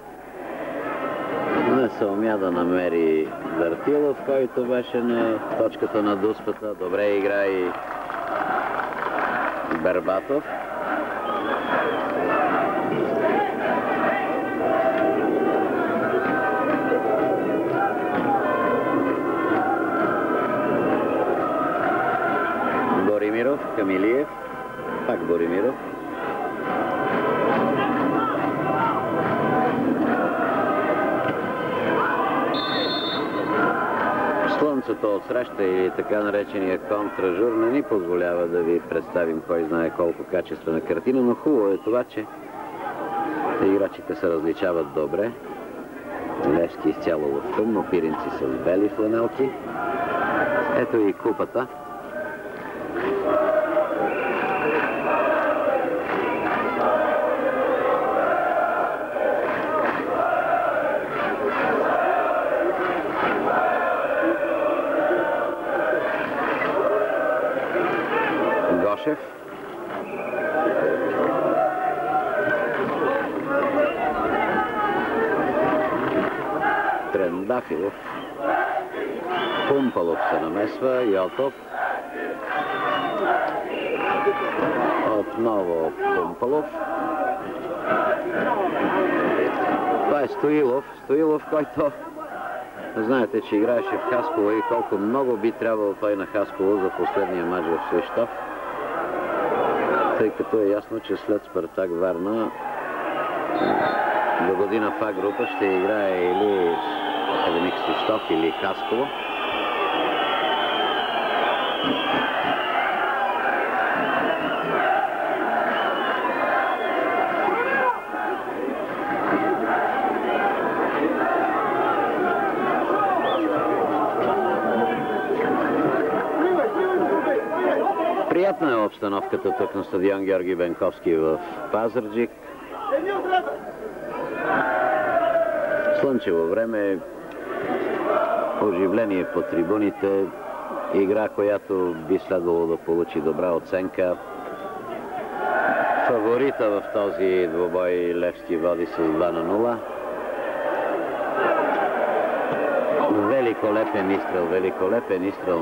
[SPEAKER 2] Не се умя да намери Заратилов, който беше на точката на дуспата. Добре игра и Бербатов. Боримиров към Илиев. Пак Боримиров. Слънцето отсреща или така наречения контражур не ни позволява да ви представим кой знае колко качествена картина, но хубаво е това, че играчите се различават добре. Левски изцяло в тъмно, Пиринци с бели фланелки. Ето и купата. Гошев. Трендафилов. Пумпалов се намесва. Йотов. Отново Пумпалов. Това е Стоилов. Стоилов, който знаете, че играеше в Хасково и колко много би трябвало той на Хасково за последния мач в Свищов. Тъй като е ясно, че след Спартак Варна до година в А-група ще играе или Академик Свищов, или Хасково. Приятна е обстановката тук на стадион Георги Бенковски в Пазарджик. слънчево време, оживление по трибуните, игра, която би следвало да получи добра оценка. Фаворита в този двубой Левски води с 2-0. Великолепен изстрел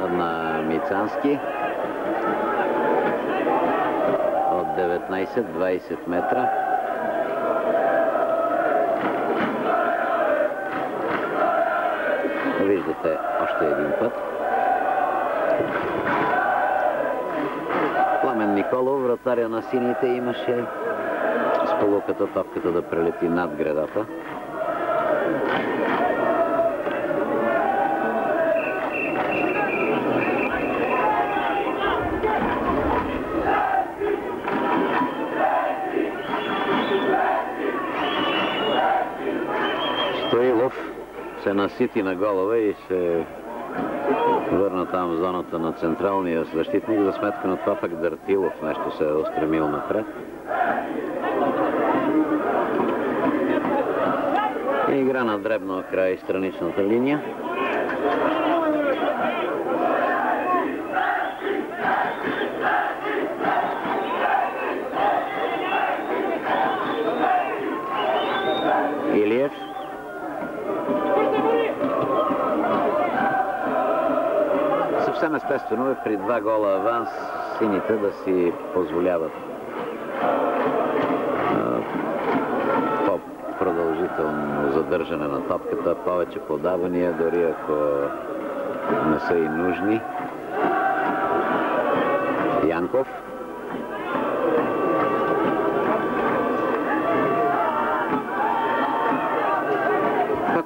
[SPEAKER 2] на Мицански от 19-20 метра. Виждате още един път. Пламен Николов, вратаря на сините, имаше сполуката топката да прелети над гредата. Стоилов се насити на голове и се върна там в зоната на централния защитник. За сметка на това пък Дъртилов нещо се е устремил напред. И игра на дребно край страничната линия. Илиев. Съвсем естествено е при 2 гола аванс сините да си позволяват по-продължително задържане на топката, повече подавания, дори ако не са и нужни. Янков.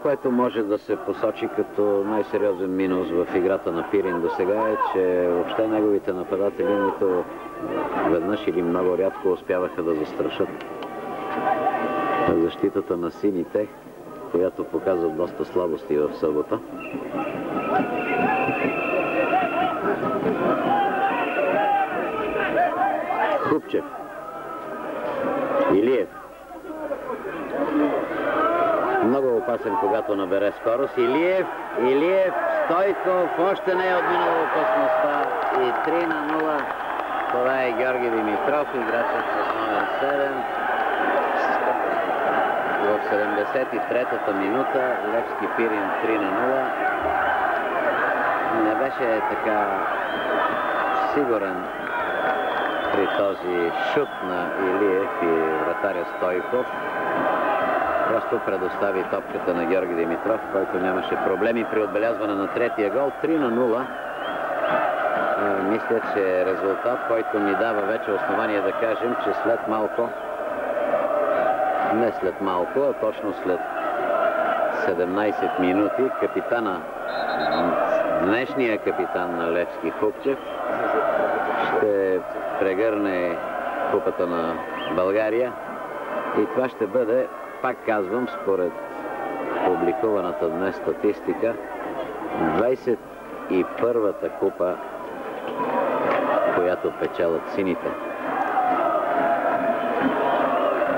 [SPEAKER 2] Което може да се посочи като най-сериозен минус в играта на Пирин до сега е, че въобще неговите нападатели нито веднъж или много рядко успяваха да застрашат защитата на сините, която показва доста слабости в събота. Хубчев. Илиев. Много опасен, когато набере скорост. Илиев, Стойков, още не е отминала опасността. И 3-0. Това е Георги Димитров, играчът с номер 7. В 73-та минута Левски Пирин 3-0. Не беше така сигурен при този шут на Илиев и вратаря Стойков. Просто предостави топката на Георги Димитров, който нямаше проблеми при отбелязване на третия гол. 3-0. Мисля, че е резултат, който ни дава вече основание да кажем, че след малко, не след малко, а точно след 17 минути, днешния капитан на Левски Хубчев ще прегърне купата на България и това ще бъде, пак казвам, според публикуваната днес статистика, 21-та купа, която печелят сините.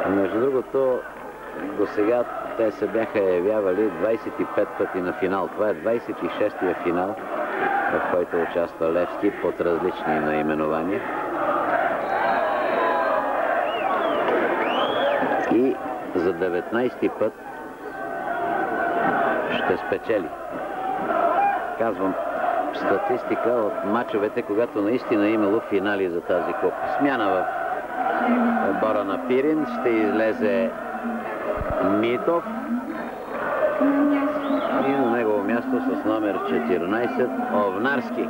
[SPEAKER 2] Между другото, до сега те се бяха явявали 25 пъти на финал. Това е 26-тия финал, в който участва Левски под различни наименования. И за 19-ти път ще спечели. Казвам статистика от мачовете, когато наистина е имало финали за тази купа. Смяна в отбора на Пирин. Ще излезе Митов и на негово място с номер 14 Овнарски.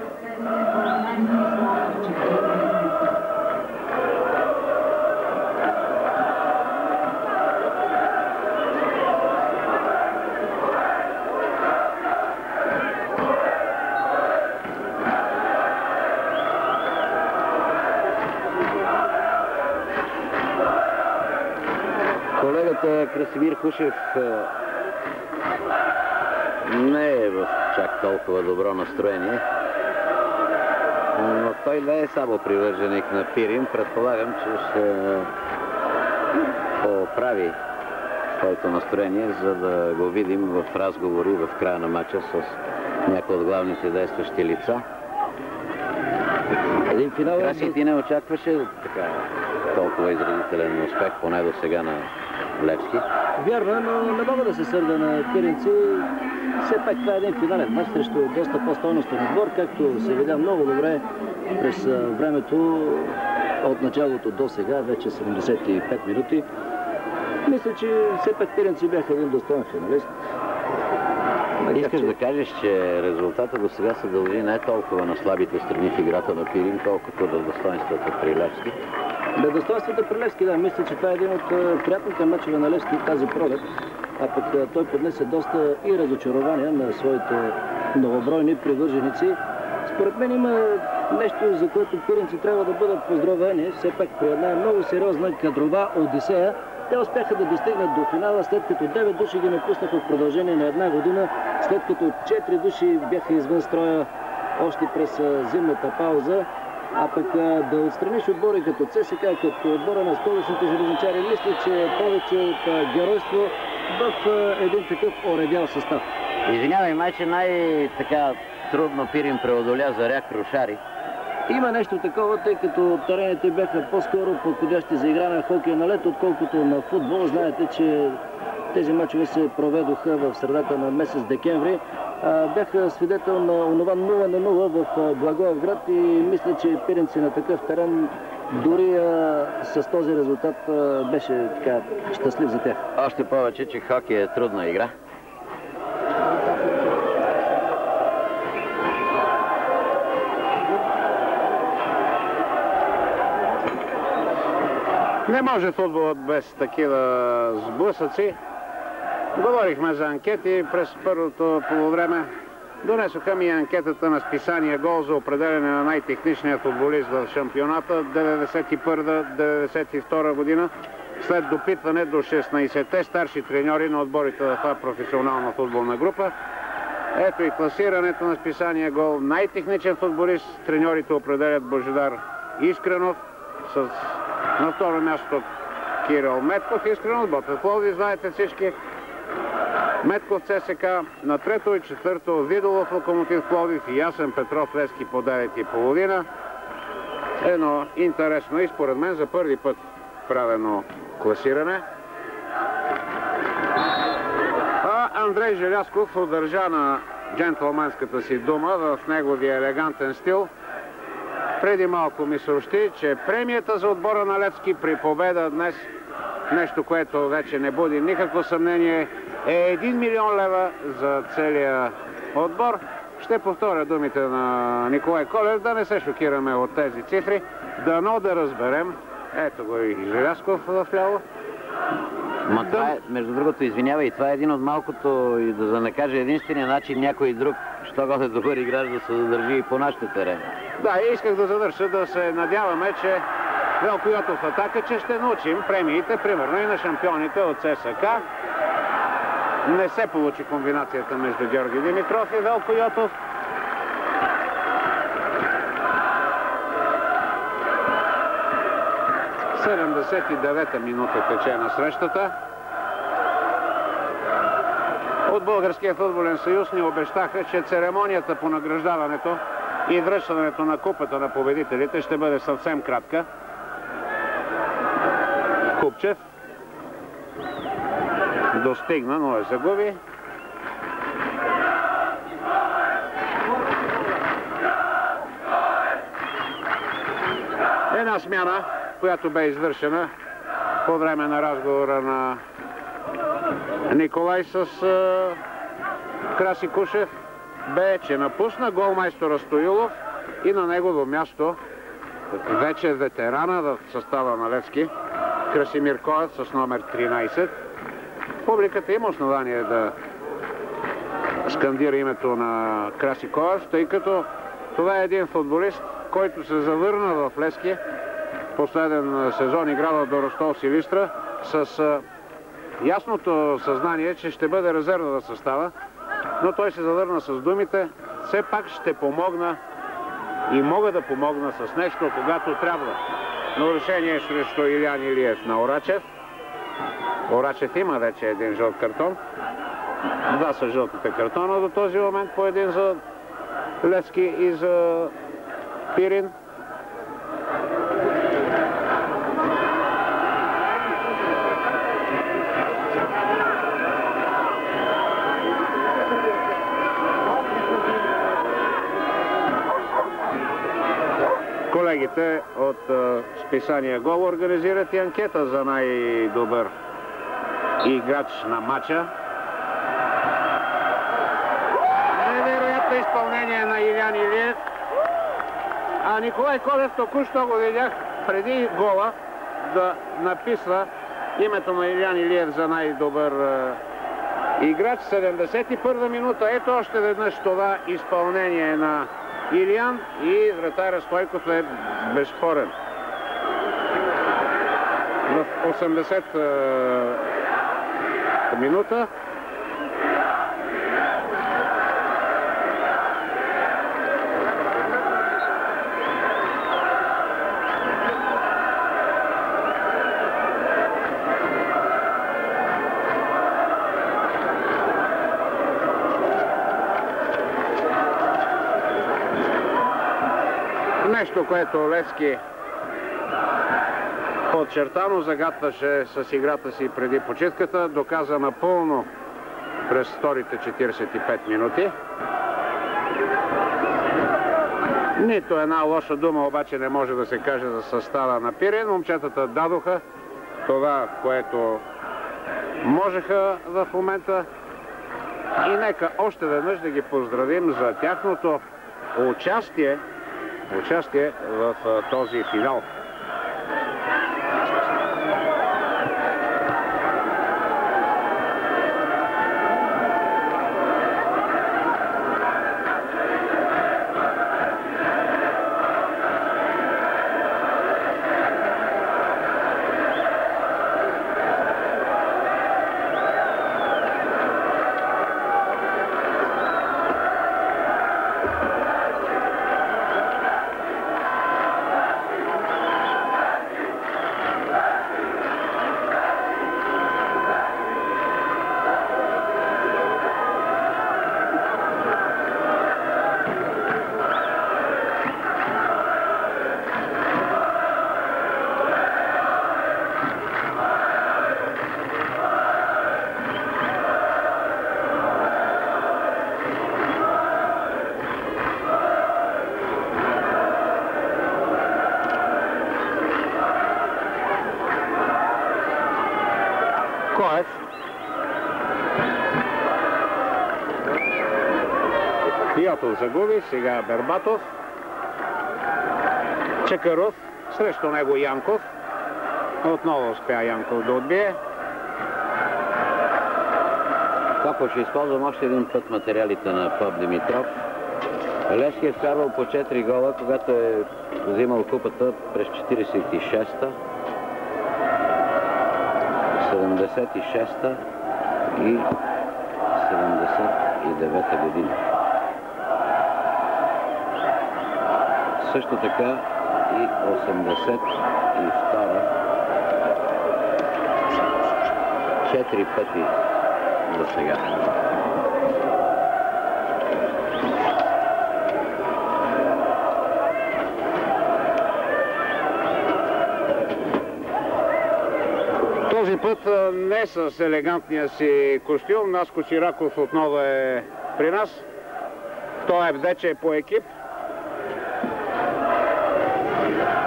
[SPEAKER 2] Красимир Кушев не е в чак толкова добро настроение, но той не е само привърженик на Пирин. Предполагам, че ще поправи своето настроение, за да го видим в разговори в края на матча с някои от главните действащи лица.
[SPEAKER 3] Един финал...
[SPEAKER 2] Краси, ти не очакваше така толкова изразителен успех, поне до сега на Левски?
[SPEAKER 3] Вярно, но не мога да се сърда на Пиринци. Все пак това е един финален мач срещу доста по-стойностен отбор, както се видя много добре през времето от началото до сега, вече 75 минути. Мисля, че все пак Пиринци бяха един достоен финалист.
[SPEAKER 2] Искаш да кажеш, че резултата до сега се дължи не толкова на слабите страни в играта на Пирин, колкото на достоинствата при Левски?
[SPEAKER 3] На достоинствата при Левски, да. Мисля, че това е един от приятните мачове на Левски тази пролет. А пък той поднесе доста и разочарования на своите многобройни привърженици. Според мен има нещо, за което пиринци трябва да бъдат поздравени. Все пак при една много сериозна кадрова одисея те успяха да достигнат до финала, след като 9 души ги напуснаха в продължение на една година, след като 4 души бяха извън строя още през зимната пауза. А пък да отстраниш отбори като ЦСКА, като отбора на столичните железничари, мисля, че е повече от геройство в един такъв оредял състав.
[SPEAKER 2] Извинявай, майче, най-така трудно Пирин преодоля Заря Крушари.
[SPEAKER 3] Има нещо такова, тъй като терените бяха по-скоро подходящи за игра на хокей на лед, отколкото на футбол. Знаете, че тези мачове се проведоха в средата на месец декември. Бяха свидетел на онова 0-0 в Благоевград и мисля, че пиринци на такъв терен дори с този резултат беше така щастлив за тях.
[SPEAKER 2] Още повече, че хокей е трудна игра.
[SPEAKER 1] Не може футболът без такива сблъсъци. Говорихме за анкети през първото полувреме. Донесоха ми анкетата на списание Гол за определене на най-техничния футболист в шампионата 91-92 година. След допитване до 16-те старши треньори на отборите в това професионална футболна група. Ето и класирането на списание Гол. Най-техничен футболист треньорите определят Божидар Искренов. На второ място Кирил Метков. Искренов, Ботев Пловдив, знаете всички. Метков ЦСКА, на трето и четвърто Видолов Локомотив Пловдив и Ясен Петров Левски по 9,5. Едно интересно и според мен за първи път правено класиране. А Андрей Желязков удържа на джентлманската си дума в неговия елегантен стил. Преди малко ми съобщи, че премията за отбора на Левски при победа днес, нещо, което вече не буди никакво съмнение, е 1 милион лева за целия отбор. Ще повторя думите на Николай Колев, да не се шокираме от тези цифри, дано да разберем. Ето го и Желязков в ляво.
[SPEAKER 2] Ма това е, между другото, извинявай, това е един от малкото, и да не кажа единствения начин някой друг, що годе добър играч, да се задържи и по нашите терени.
[SPEAKER 1] Да, исках да завърша, да се надяваме, че Велко Йотов атака, че ще научим премиите, примерно и на шампионите от ЦСКА. Не се получи комбинацията между Георги Димитров и Велко Йотов. В 79-та минута тече на срещата. От Българския футболен съюз ни обещаха, че церемонията по награждаването и връщането на купата на победителите ще бъде съвсем кратка. Купчев достигна, но я загуби. Една смяна, която бе извършена по време на разговора на Николай с Краси Кушев, бе, че напусна голмайстора Стоилов и на негово място вече ветерана в състава на Левски Красимир Коев с номер 13. Публиката има основание да скандира името на Краси Коев, тъй като това е един футболист, който се завърна в Левски. Последен сезон играл до Ростов Силистра с ясното съзнание, че ще бъде резерва в състава, но той се завърна с думите: все пак ще помогна и мога да помогна с нещо, когато трябва. Нарушение срещу Илян Илиев на Орачев. Орачев има вече един жълт картон. Два са жълтите картона до този момент, по един за Левски и за Пирин. Колегите от списание Гол организират и анкета за най-добър играч на матча. Невероятно изпълнение на Илян Илиев. А Николай Колев току-що го видях преди гола да написва името на Илян Илиев за най-добър играч. 71-та минута. Ето още веднъж това изпълнение на Илиян и вратаря Стойков е безспорен. В 80-та минута нещо, което Левски подчертано загатваше с играта си преди почивката, доказа напълно през вторите 45 минути. Нито една лоша дума обаче не може да се каже за състава на Пирин. Момчетата дадоха това, което можеха в момента. И нека още веднъж да ги поздравим за тяхното участие в този финал. Коев. Йотов загуби, сега Бербатов. Чакъров, срещу него Янков. Отново успя Янков да отбие.
[SPEAKER 2] Ако ще използвам още един път материалите на Поп Димитров. Левски е вкарвал по 4 гола, когато е взимал купата през 46-та, 76-та и 79-та година. Също така и 82-та. 4 пъти до сега.
[SPEAKER 1] Този път не с елегантния си костюм. Наско Чираков отново е при нас. Той е вече по екип.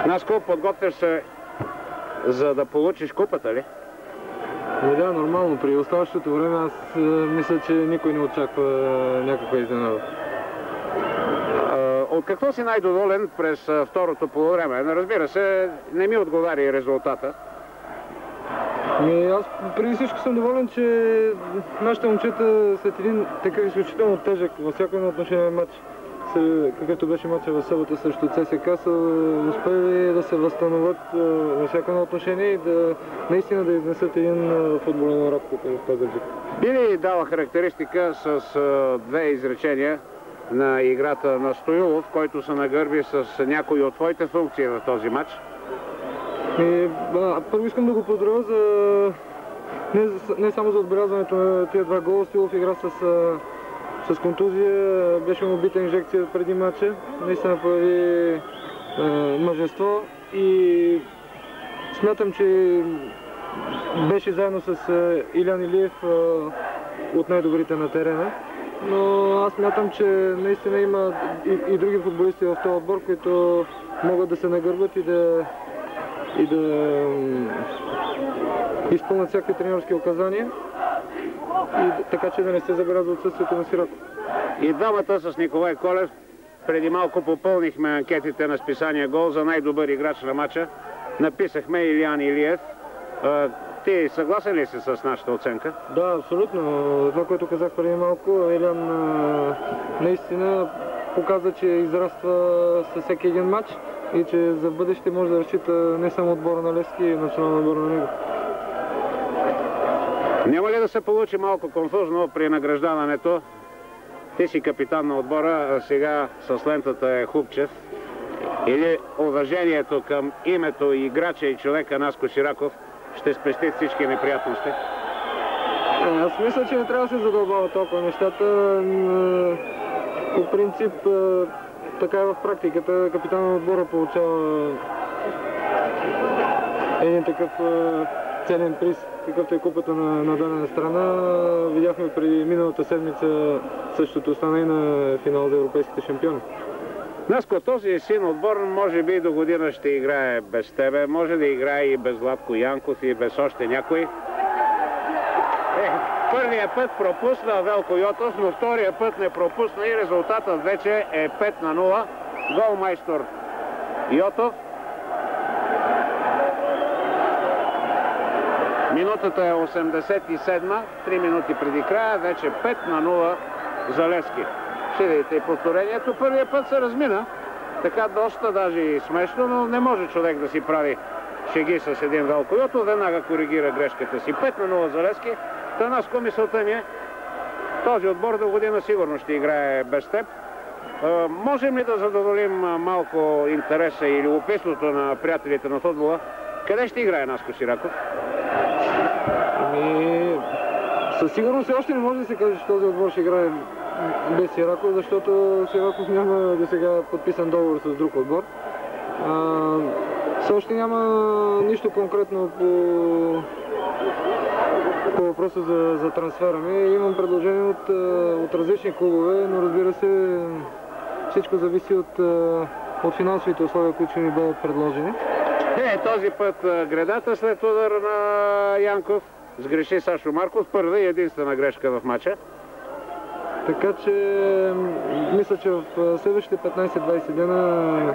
[SPEAKER 1] Наско, подготвяш се за да получиш купата ли?
[SPEAKER 4] Да, нормално. При оставащото време аз мисля, че никой не очаква някаква изненада.
[SPEAKER 1] От какво си най-доволен през второто полувреме? Разбира се, не ми отговаря и резултата.
[SPEAKER 4] Аз преди всичко съм доволен, че нашите момчета след един такъв изключително тежък във всяко едно отношение матч, какъвто беше матча в събота срещу ЦСК, са успели да се възстановят във всяко едно отношение и да наистина да изнесат един футболен урок в Пазарджик.
[SPEAKER 1] Би ли дала характеристика с две изречения на играта на Стоилов, който се нагърби с някои от твоите функции в този матч?
[SPEAKER 4] Първо искам да го поздравя Не само за отбелязването на тия два гола, Стилов игра с контузия, беше му бита инжекция преди матча, наистина прави мъжество и смятам, че беше заедно с Илян Илиев от най-добрите на терена. Но аз смятам, че наистина има и други футболисти в този отбор, които могат да се нагърбят и да изпълнят всякакви тренерски указания, и така че да не се забелязва отсъствието на Сираков.
[SPEAKER 1] И двамата с Николай Колев. Преди малко попълнихме анкетите на списание Гол за най-добър играч на матча. Написахме Илян Илиев. Ти съгласен ли си с нашата оценка?
[SPEAKER 4] Да, абсолютно. Това, което казах преди малко, Илян наистина показа, че израства със всеки един матч и че за бъдеще може да разчита не само отбора на Левски, и националния отбор на него.
[SPEAKER 1] Няма ли да се получи малко конфузно при награждаването? Ти си капитан на отбора, а сега с лентата е Хубчев. Или уважението към името играча и човека Наско Сираков ще спести всички неприятности?
[SPEAKER 4] Аз мисля, че не трябва да се задълбава толкова нещата. По принцип, така е в практиката. Капитан на отбора получава един такъв ценен приз, какъвто е купата на дадена страна. Видяхме преди миналата седмица същото стана и на финал за европейските шампиони.
[SPEAKER 1] Наско, този син отбор може би до година ще играе без тебе, може да играе и без Владко Янков и без още някой. Първия път пропусна Велко Йотов, но втория път не пропусна и резултатът вече е 5-0. Голмайстор Йотов. Минутата е 87-ма, 3 минути преди края, вече 5-0 за Левски. Ще видите и повторението. Първия път се размина, така доста даже и смешно, но не може човек да си прави шеги с един Велко Йотов, веднага коригира грешката си. 5-0 за Левски. Наско, мисълта ми е, този отбор до година сигурно ще играе без теб. Можем ли да задоволим малко интереса и любопитството на приятелите на футбола? Къде ще играе Наско Сираков?
[SPEAKER 4] Със сигурност още не може да се каже, че този отбор ще играе без Сираков, защото Сираков няма до сега подписан договор с друг отбор. Все още няма нищо конкретно по въпроса за трансфера ми. Имам предложение от различни клубове, но разбира се, всичко зависи от финансовите условия, които ще ми бъдат предложени.
[SPEAKER 1] Този път гредата след удар на Янков сгреши Сашо Марков. Първа и единствена грешка в матча.
[SPEAKER 4] Така че мисля, че в следващите 15-20 дена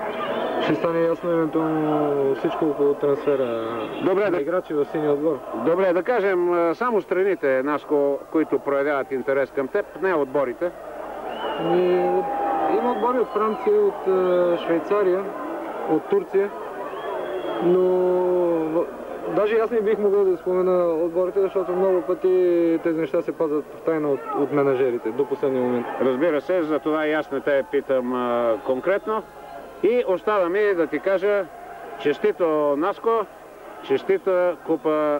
[SPEAKER 4] ще стане ясно евентуално всичко около трансфера на играчи в синия отбор.
[SPEAKER 1] Добре, да кажем само страните, Наско, които проявяват интерес към теб, не отборите.
[SPEAKER 4] Има отбори от Франция, от Швейцария, от Турция, но даже аз не бих могъл да спомена отборите, защото много пъти тези неща се пазят в тайна от менажерите до последния момент.
[SPEAKER 1] Разбира се, за това и аз не те питам конкретно. И остава ми да ти кажа честито, Наско, честита купа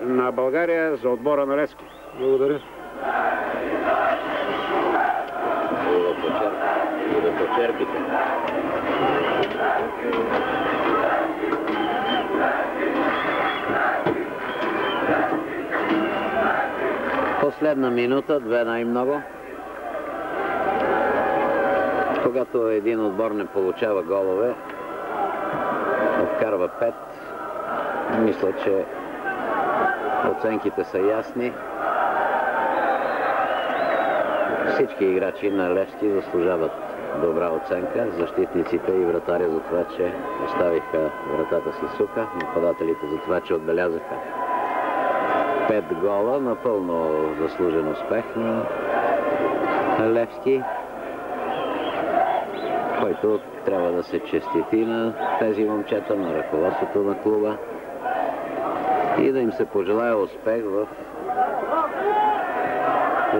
[SPEAKER 1] на България за отбора на Левски.
[SPEAKER 4] Благодаря.
[SPEAKER 2] Да почерпите. Последна минута, 2 най-много. Когато един отбор не получава голове, вкарва 5. Мисля, че оценките са ясни. Всички играчи на Левски заслужават добра оценка. Защитниците и вратаря за това, че оставиха вратата си суха. Нападателите за това, че отбелязаха 5 гола. Напълно заслужен успех на Левски, който трябва да се честити на тези момчета, на ръководството на клуба и да им се пожелая успех в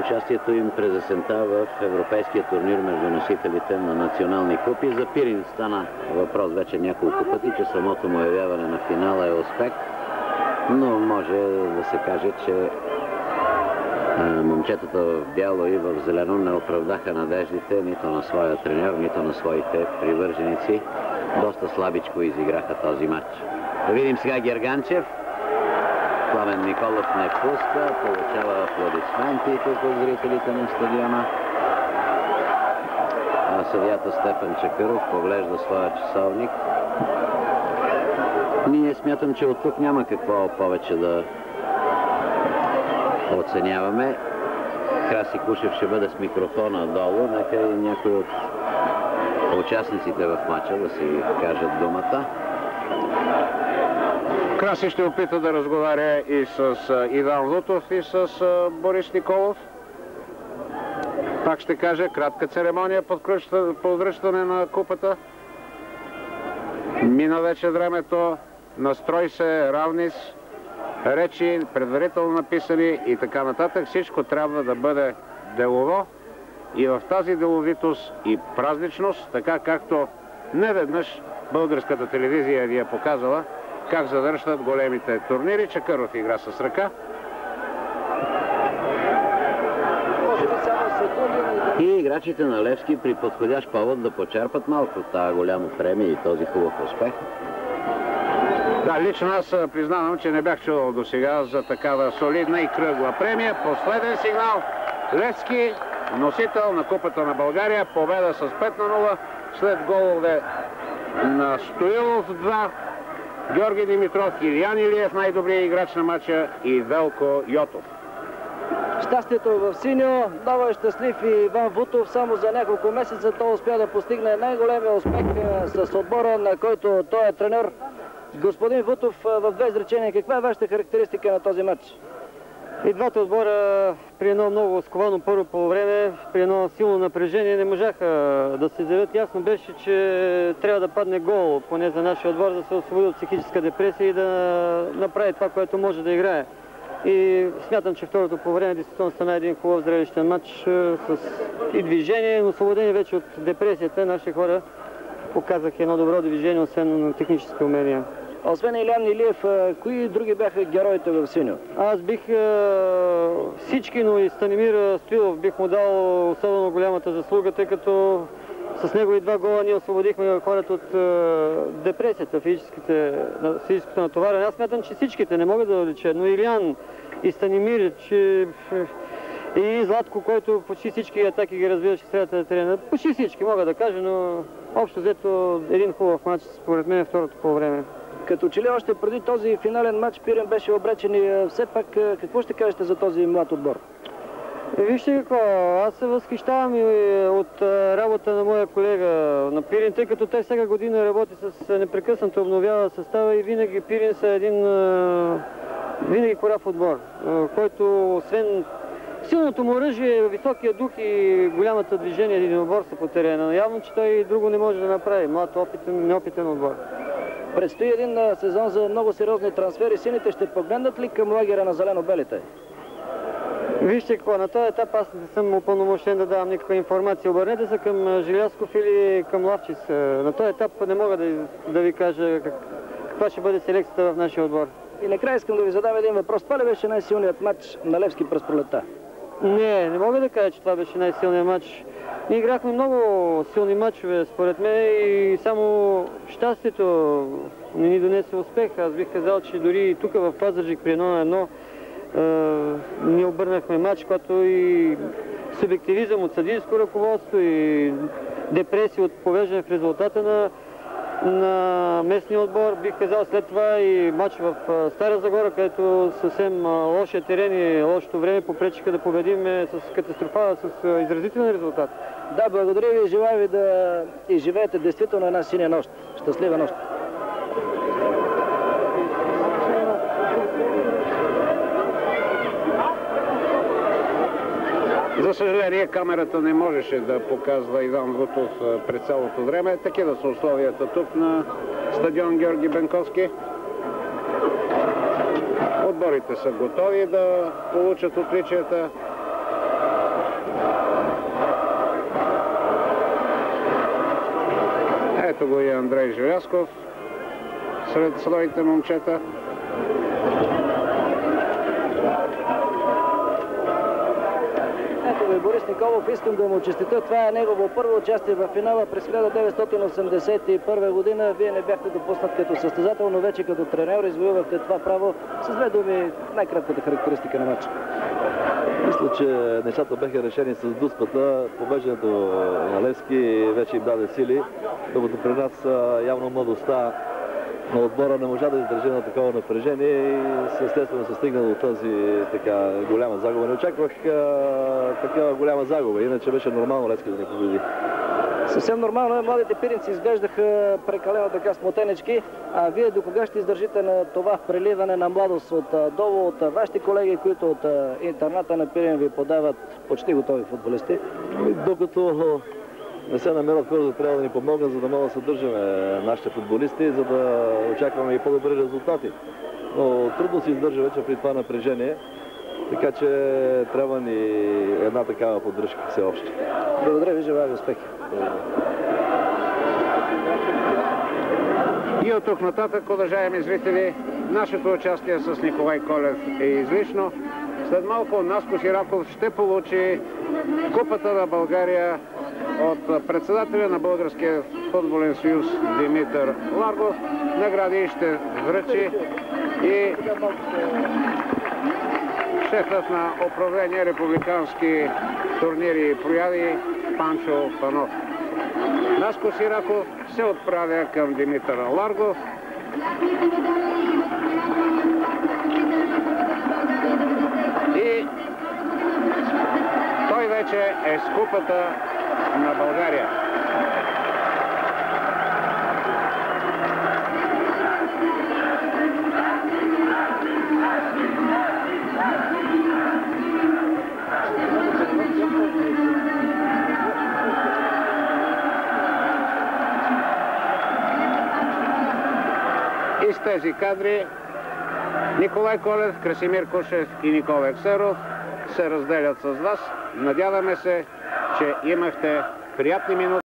[SPEAKER 2] участието им през есента в европейския турнир между носителите на национални купи. За Пирин стана въпрос вече няколко пъти, че самото му явяване на финала е успех. Но може да се каже, че момчетата в бяло и в зелено не оправдаха надеждите нито на своя треньор, нито на своите привърженици. Доста слабичко изиграха този матч. Да видим сега Герганчев. Пламен Николов не пуска, получава аплодисменти тук от зрителите на стадиона. А съдията Стефан Чакъров поглежда своя часовник. Ние смятам, че от тук няма какво повече да оценяваме. Краси Кушев ще бъде с микрофона долу. Нека и някой от участниците в матча да си кажат думата.
[SPEAKER 1] Краси ще опита да разговаря и с Иван Лутов, и с Борис Николов. Пак ще кажа, кратка церемония по връщане на купата. Мина вече времето, настрой се, равнис, речи, предварително написани и така нататък. Всичко трябва да бъде делово и в тази деловитост и празничност, така както неведнъж българската телевизия ви е показала как завършват големите турнири. Чакъров игра с ръка.
[SPEAKER 2] И играчите на Левски при подходящ повод да почерпат малко тази голяма премия и този хубав успех.
[SPEAKER 1] Да, лично аз признавам, че не бях чувал до сега за такава солидна и кръгла премия. Последен сигнал. Левски, носител на Купата на България, победа с 5-0 след голове на Стоилов 2, Георги Димитров, Илиян Илиев, най-добрият играч на матча, и Велко Йотов.
[SPEAKER 3] Щастието в синьо, много е щастлив и Иван Вутов. Само за няколко месеца той успя да постигне най-големия успех с отбора, на който той е треньор. Господин Вутов, в две изречения, каква е вашата характеристика на този матч?
[SPEAKER 5] И двата отбора при едно много сковано първо по време, при едно силно напрежение не можаха да се изявят. Ясно беше, че трябва да падне гол, поне за нашия отбор, да се освободи от психическа депресия и да направи това, което може да играе. И смятам, че второто по време действително стана един хубав зрелищен матч с и движение, но освободени вече от депресията. Нашите хора показаха едно добро движение, освен на технически умения.
[SPEAKER 3] Освен Илиян Илиев, кои други бяха героите в синьо?
[SPEAKER 5] Аз бих всички, но и Станимир Стоилов бих му дал особено голямата заслуга, тъй като с него и два гола ние освободихме хората от депресията, физическото натоварване. Аз смятам, че всичките не могат да лечат, но Илиян и Станимир, и Златко, който почти всички атаки ги развиваше средата на терена. Почти всички мога да кажа, но общо взето един хубав матч, според мен, второто по време.
[SPEAKER 3] Като че ли още преди този финален матч Пирин беше обречен и все пак какво ще кажете за този млад отбор?
[SPEAKER 5] Вижте какво, аз се възхищавам и от работа на моя колега на Пирин, тъй като те всяка година работи с непрекъснато обновява състава и винаги Пирин са винаги корав отбор, който освен силното му оръжие, високия дух и голямата движение един отбор са по терена. Явно, че той друго не може да направи. Млад, неопитен отбор.
[SPEAKER 3] Предстои един сезон за много сериозни трансфери. Сините ще погледнат ли към лагера на зелено-белите?
[SPEAKER 5] Вижте какво, на този етап аз не съм упълномощен да давам никаква информация. Обърнете се към Жилясков или към Лавчис. На този етап не мога да ви кажа каква ще бъде селекцията в нашия отбор.
[SPEAKER 3] И накрая искам да ви задам един въпрос. Това ли беше най-силният матч на Левски през пролетта?
[SPEAKER 5] Не мога да кажа, че това беше най-силният матч. Ние играхме много силни матчове, според мен, и само щастието не ни донесе успех. Аз бих казал, че дори и тук в Пазарджик при 1-1 ние обърнахме матч, който и субективизъм от съдийско ръководство и депресия от повеждане в резултата на местния отбор. Бих казал след това и матч в Стара Загора, където съвсем лошия терен и лошото време попречиха да победим с катастрофа, с изразителен резултат.
[SPEAKER 3] Да, благодаря ви и желая ви да изживеете действително една синя нощ. Щастлива нощ!
[SPEAKER 1] За съжаление, камерата не можеше да показва Иван Вутов през цялото време. Такива са условията тук на стадион Георги Бенковски. Отборите са готови да получат отличията. Ето го и Андрей Жилясков сред своите момчета.
[SPEAKER 3] и Борис Николов. Искам да му честитя. Това е негово първо участие в финала през 1981 година. Вие не бяхте допуснат като състезател, но вече като тренер извоювахте това право. С две думи, най-кратката характеристика на матча.
[SPEAKER 6] Мисля, че нещата бяха решени с дуспата. Побеждането на Левски вече им даде сили, докато при нас явно младостта на отбора не можа да издържи на такова напрежение и естествено се стигна до тази така голяма загуба. Не очаквах такава голяма загуба, иначе беше нормално Левски да не победи.
[SPEAKER 3] Съвсем нормално е. Младите пиринци изглеждаха прекалено така смотенечки. А вие до кога ще издържите на това преливане на младост отдолу от вашите колеги, които от интерната на Пирин ви подават почти готови футболисти?
[SPEAKER 6] Докато не се намерят хора, да трябва да ни помогнат, за да могат да съдържаме нашите футболисти, за да очакваме и по-добри резултати. Но трудно се издържа вече при това напрежение, така че трябва ни една такава поддръжка все още.
[SPEAKER 3] Благодаря ви, желая ви успехи.
[SPEAKER 1] И от тук нататък, уважаеми зрители, нашето участие с Николай Колев е излишно. След малко Наско Сираков ще получи Купата на България от председателя на Българския футболен съюз Димитър Ларгов. Награди ще връчи и шефът на управление републикански турнири и прояви Панчо Панов. Наско Сираков се отправя към Димитър Ларгов. И той вече е с Купата на България. И с тези кадри Николай Колев, Красимир Кушев и Никола Ексеров се разделят с вас. Надяваме се, че имахте приятни минути.